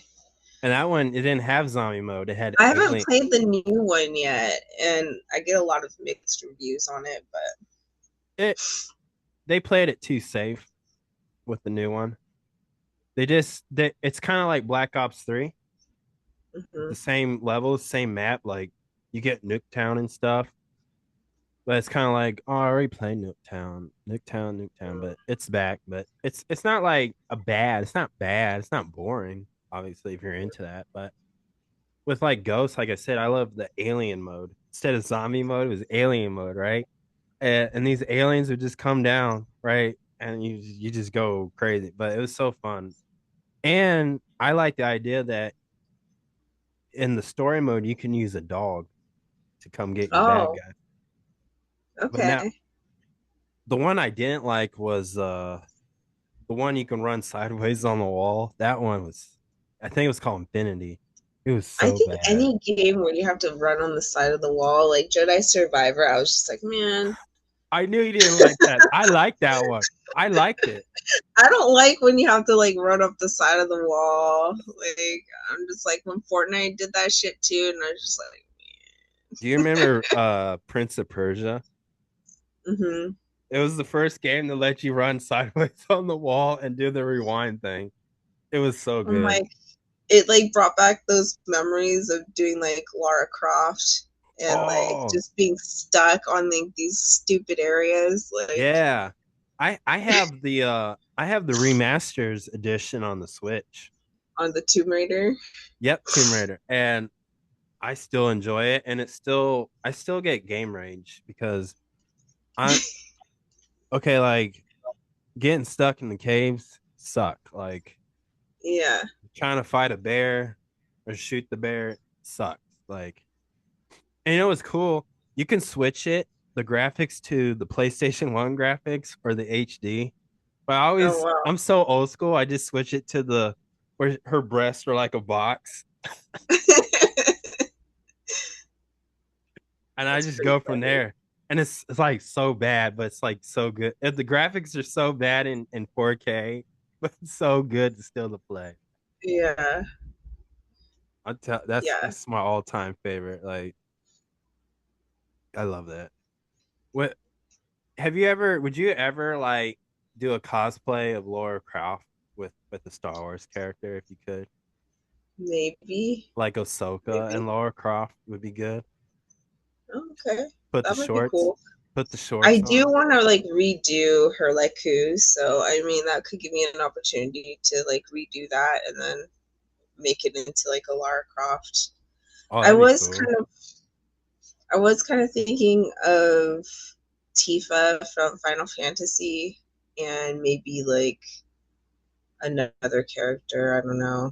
And that one, it didn't have zombie mode. It had I haven't alien. played the new one yet, and I get a lot of mixed reviews on it, but It They played it too safe with the new one. It's kind of like Black Ops 3, mhm. the same level, same map. Like you get Nuketown and stuff, but it's kind of like, oh, I already played Nuketown, but it's back. But it's not like a bad. It's not bad. It's not boring. Obviously, if you're into that, but with like Ghosts, like I said, I love the alien mode instead of zombie mode. It was alien mode, right? And these aliens would just come down, right? And you just go crazy. But it was so fun. And I like the idea that in the story mode you can use a dog to come get your bad Oh, guy. But now okay. the one I didn't like was the one you can run sideways on the wall. That one was, I think it was called Infinity. It was I so think bad. any game where you have to run on the side of the wall, like Jedi Survivor, I was just like, man, I knew you didn't like that. I liked that one. I liked it. I don't like when you have to like run up the side of the wall. Like, I'm just like when Fortnite did that shit too, and I was just like, Do you remember Prince of Persia? mm-hmm. It was the first game to let you run sideways on the wall and do the rewind thing. It was so I'm good. like, it like brought back those memories of doing like Lara Croft and like Oh, just being stuck on like these stupid areas, like yeah. I have the remasters edition on the Switch. on the Tomb Raider. Yep, Tomb Raider. And I still enjoy it, and I still get game rage because I okay, like getting stuck in the caves suck. Like Yeah. trying to fight a bear or shoot the bear sucks. Like, and you know what's cool? You can switch the graphics to the PlayStation 1 graphics or the HD. But Oh wow. I'm so old school. I just switch it to the where her breasts are like a box, and I That's just pretty go from funny. there. And it's like so bad, but it's like so good. If the graphics are so bad in 4K, but it's so good to still to play. Yeah. Yeah. That's my all time favorite. Like I love that. What have you ever? Would you ever like do a cosplay of Laura Croft with the Star Wars character if you could? Maybe. Like Ahsoka and Maybe. Laura Croft would be good. Okay. Put the That might be shorts, cool. put the I shorts do on. want to like redo her Leku, so I mean that could give me an opportunity to like redo that and then make it into like a Lara Croft. Oh, I that'd be was cool. kind of I was kind of thinking of Tifa from Final Fantasy and maybe like another character. I don't know.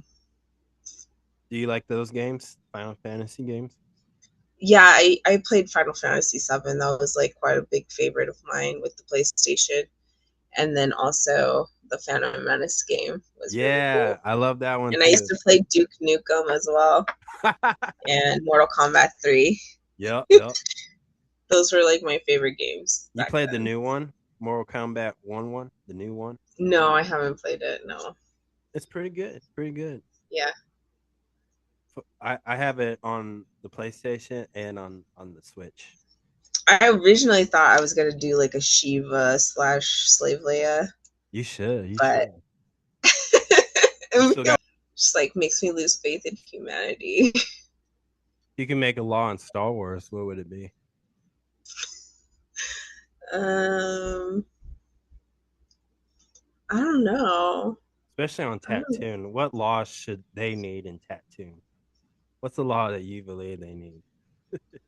Do you like those games? Final Fantasy games? Yeah, I played Final Fantasy VII. That was like quite a big favorite of mine with the PlayStation. And then also the Phantom Menace game was really Yeah, cool. I love that one And I used too. to play Duke Nukem as well and Mortal Kombat 3. Yep, yep. Those were like my favorite games You back played the then. new one, Mortal Kombat one, the new one. No, I haven't played it. No. It's pretty good. Pretty good. Yeah. I have it on the PlayStation and on the Switch. I originally thought I was gonna do like a Shiva slash Slave Leia, You should. You but should. You still it got. just like makes me lose faith in humanity. You can make a law in Star Wars. What would it be? um, I don't know. Especially on I don't, Tatooine. What laws should they need in Tatooine? What's the law that you believe they need?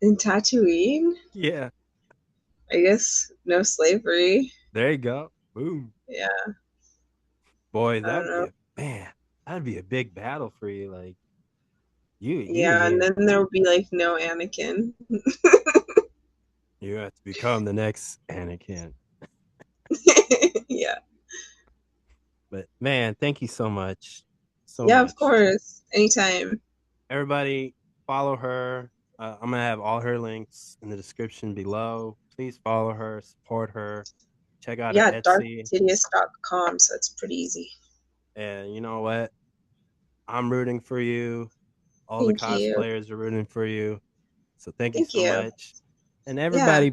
in Tatooine, Yeah, I guess no slavery. there you go. Boom. Yeah, Boy, I that don't would be know. a man. That'd be a big battle for you. Like you Yeah, and need then there would be like no Anakin. you have to become the next Anakin. Yeah. But man, thank you so much, so Yeah, of much. course. Anytime. Everybody, follow her. I'm gonna have all her links in the description below. Please follow her, support her, check out her Yeah, Etsy, darkthideus.com, so it's pretty easy. and you know what? I'm rooting for you. All the Thank you. cosplayers are rooting for you. So thank you Thank so you. much. And Yeah. everybody,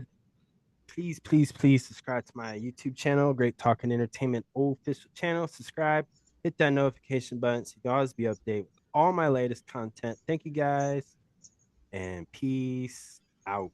please, please, please subscribe to my YouTube channel, Great Talking Entertainment official channel. Subscribe, hit that notification button so you can always be updated with all my latest content. Thank you guys, and peace out.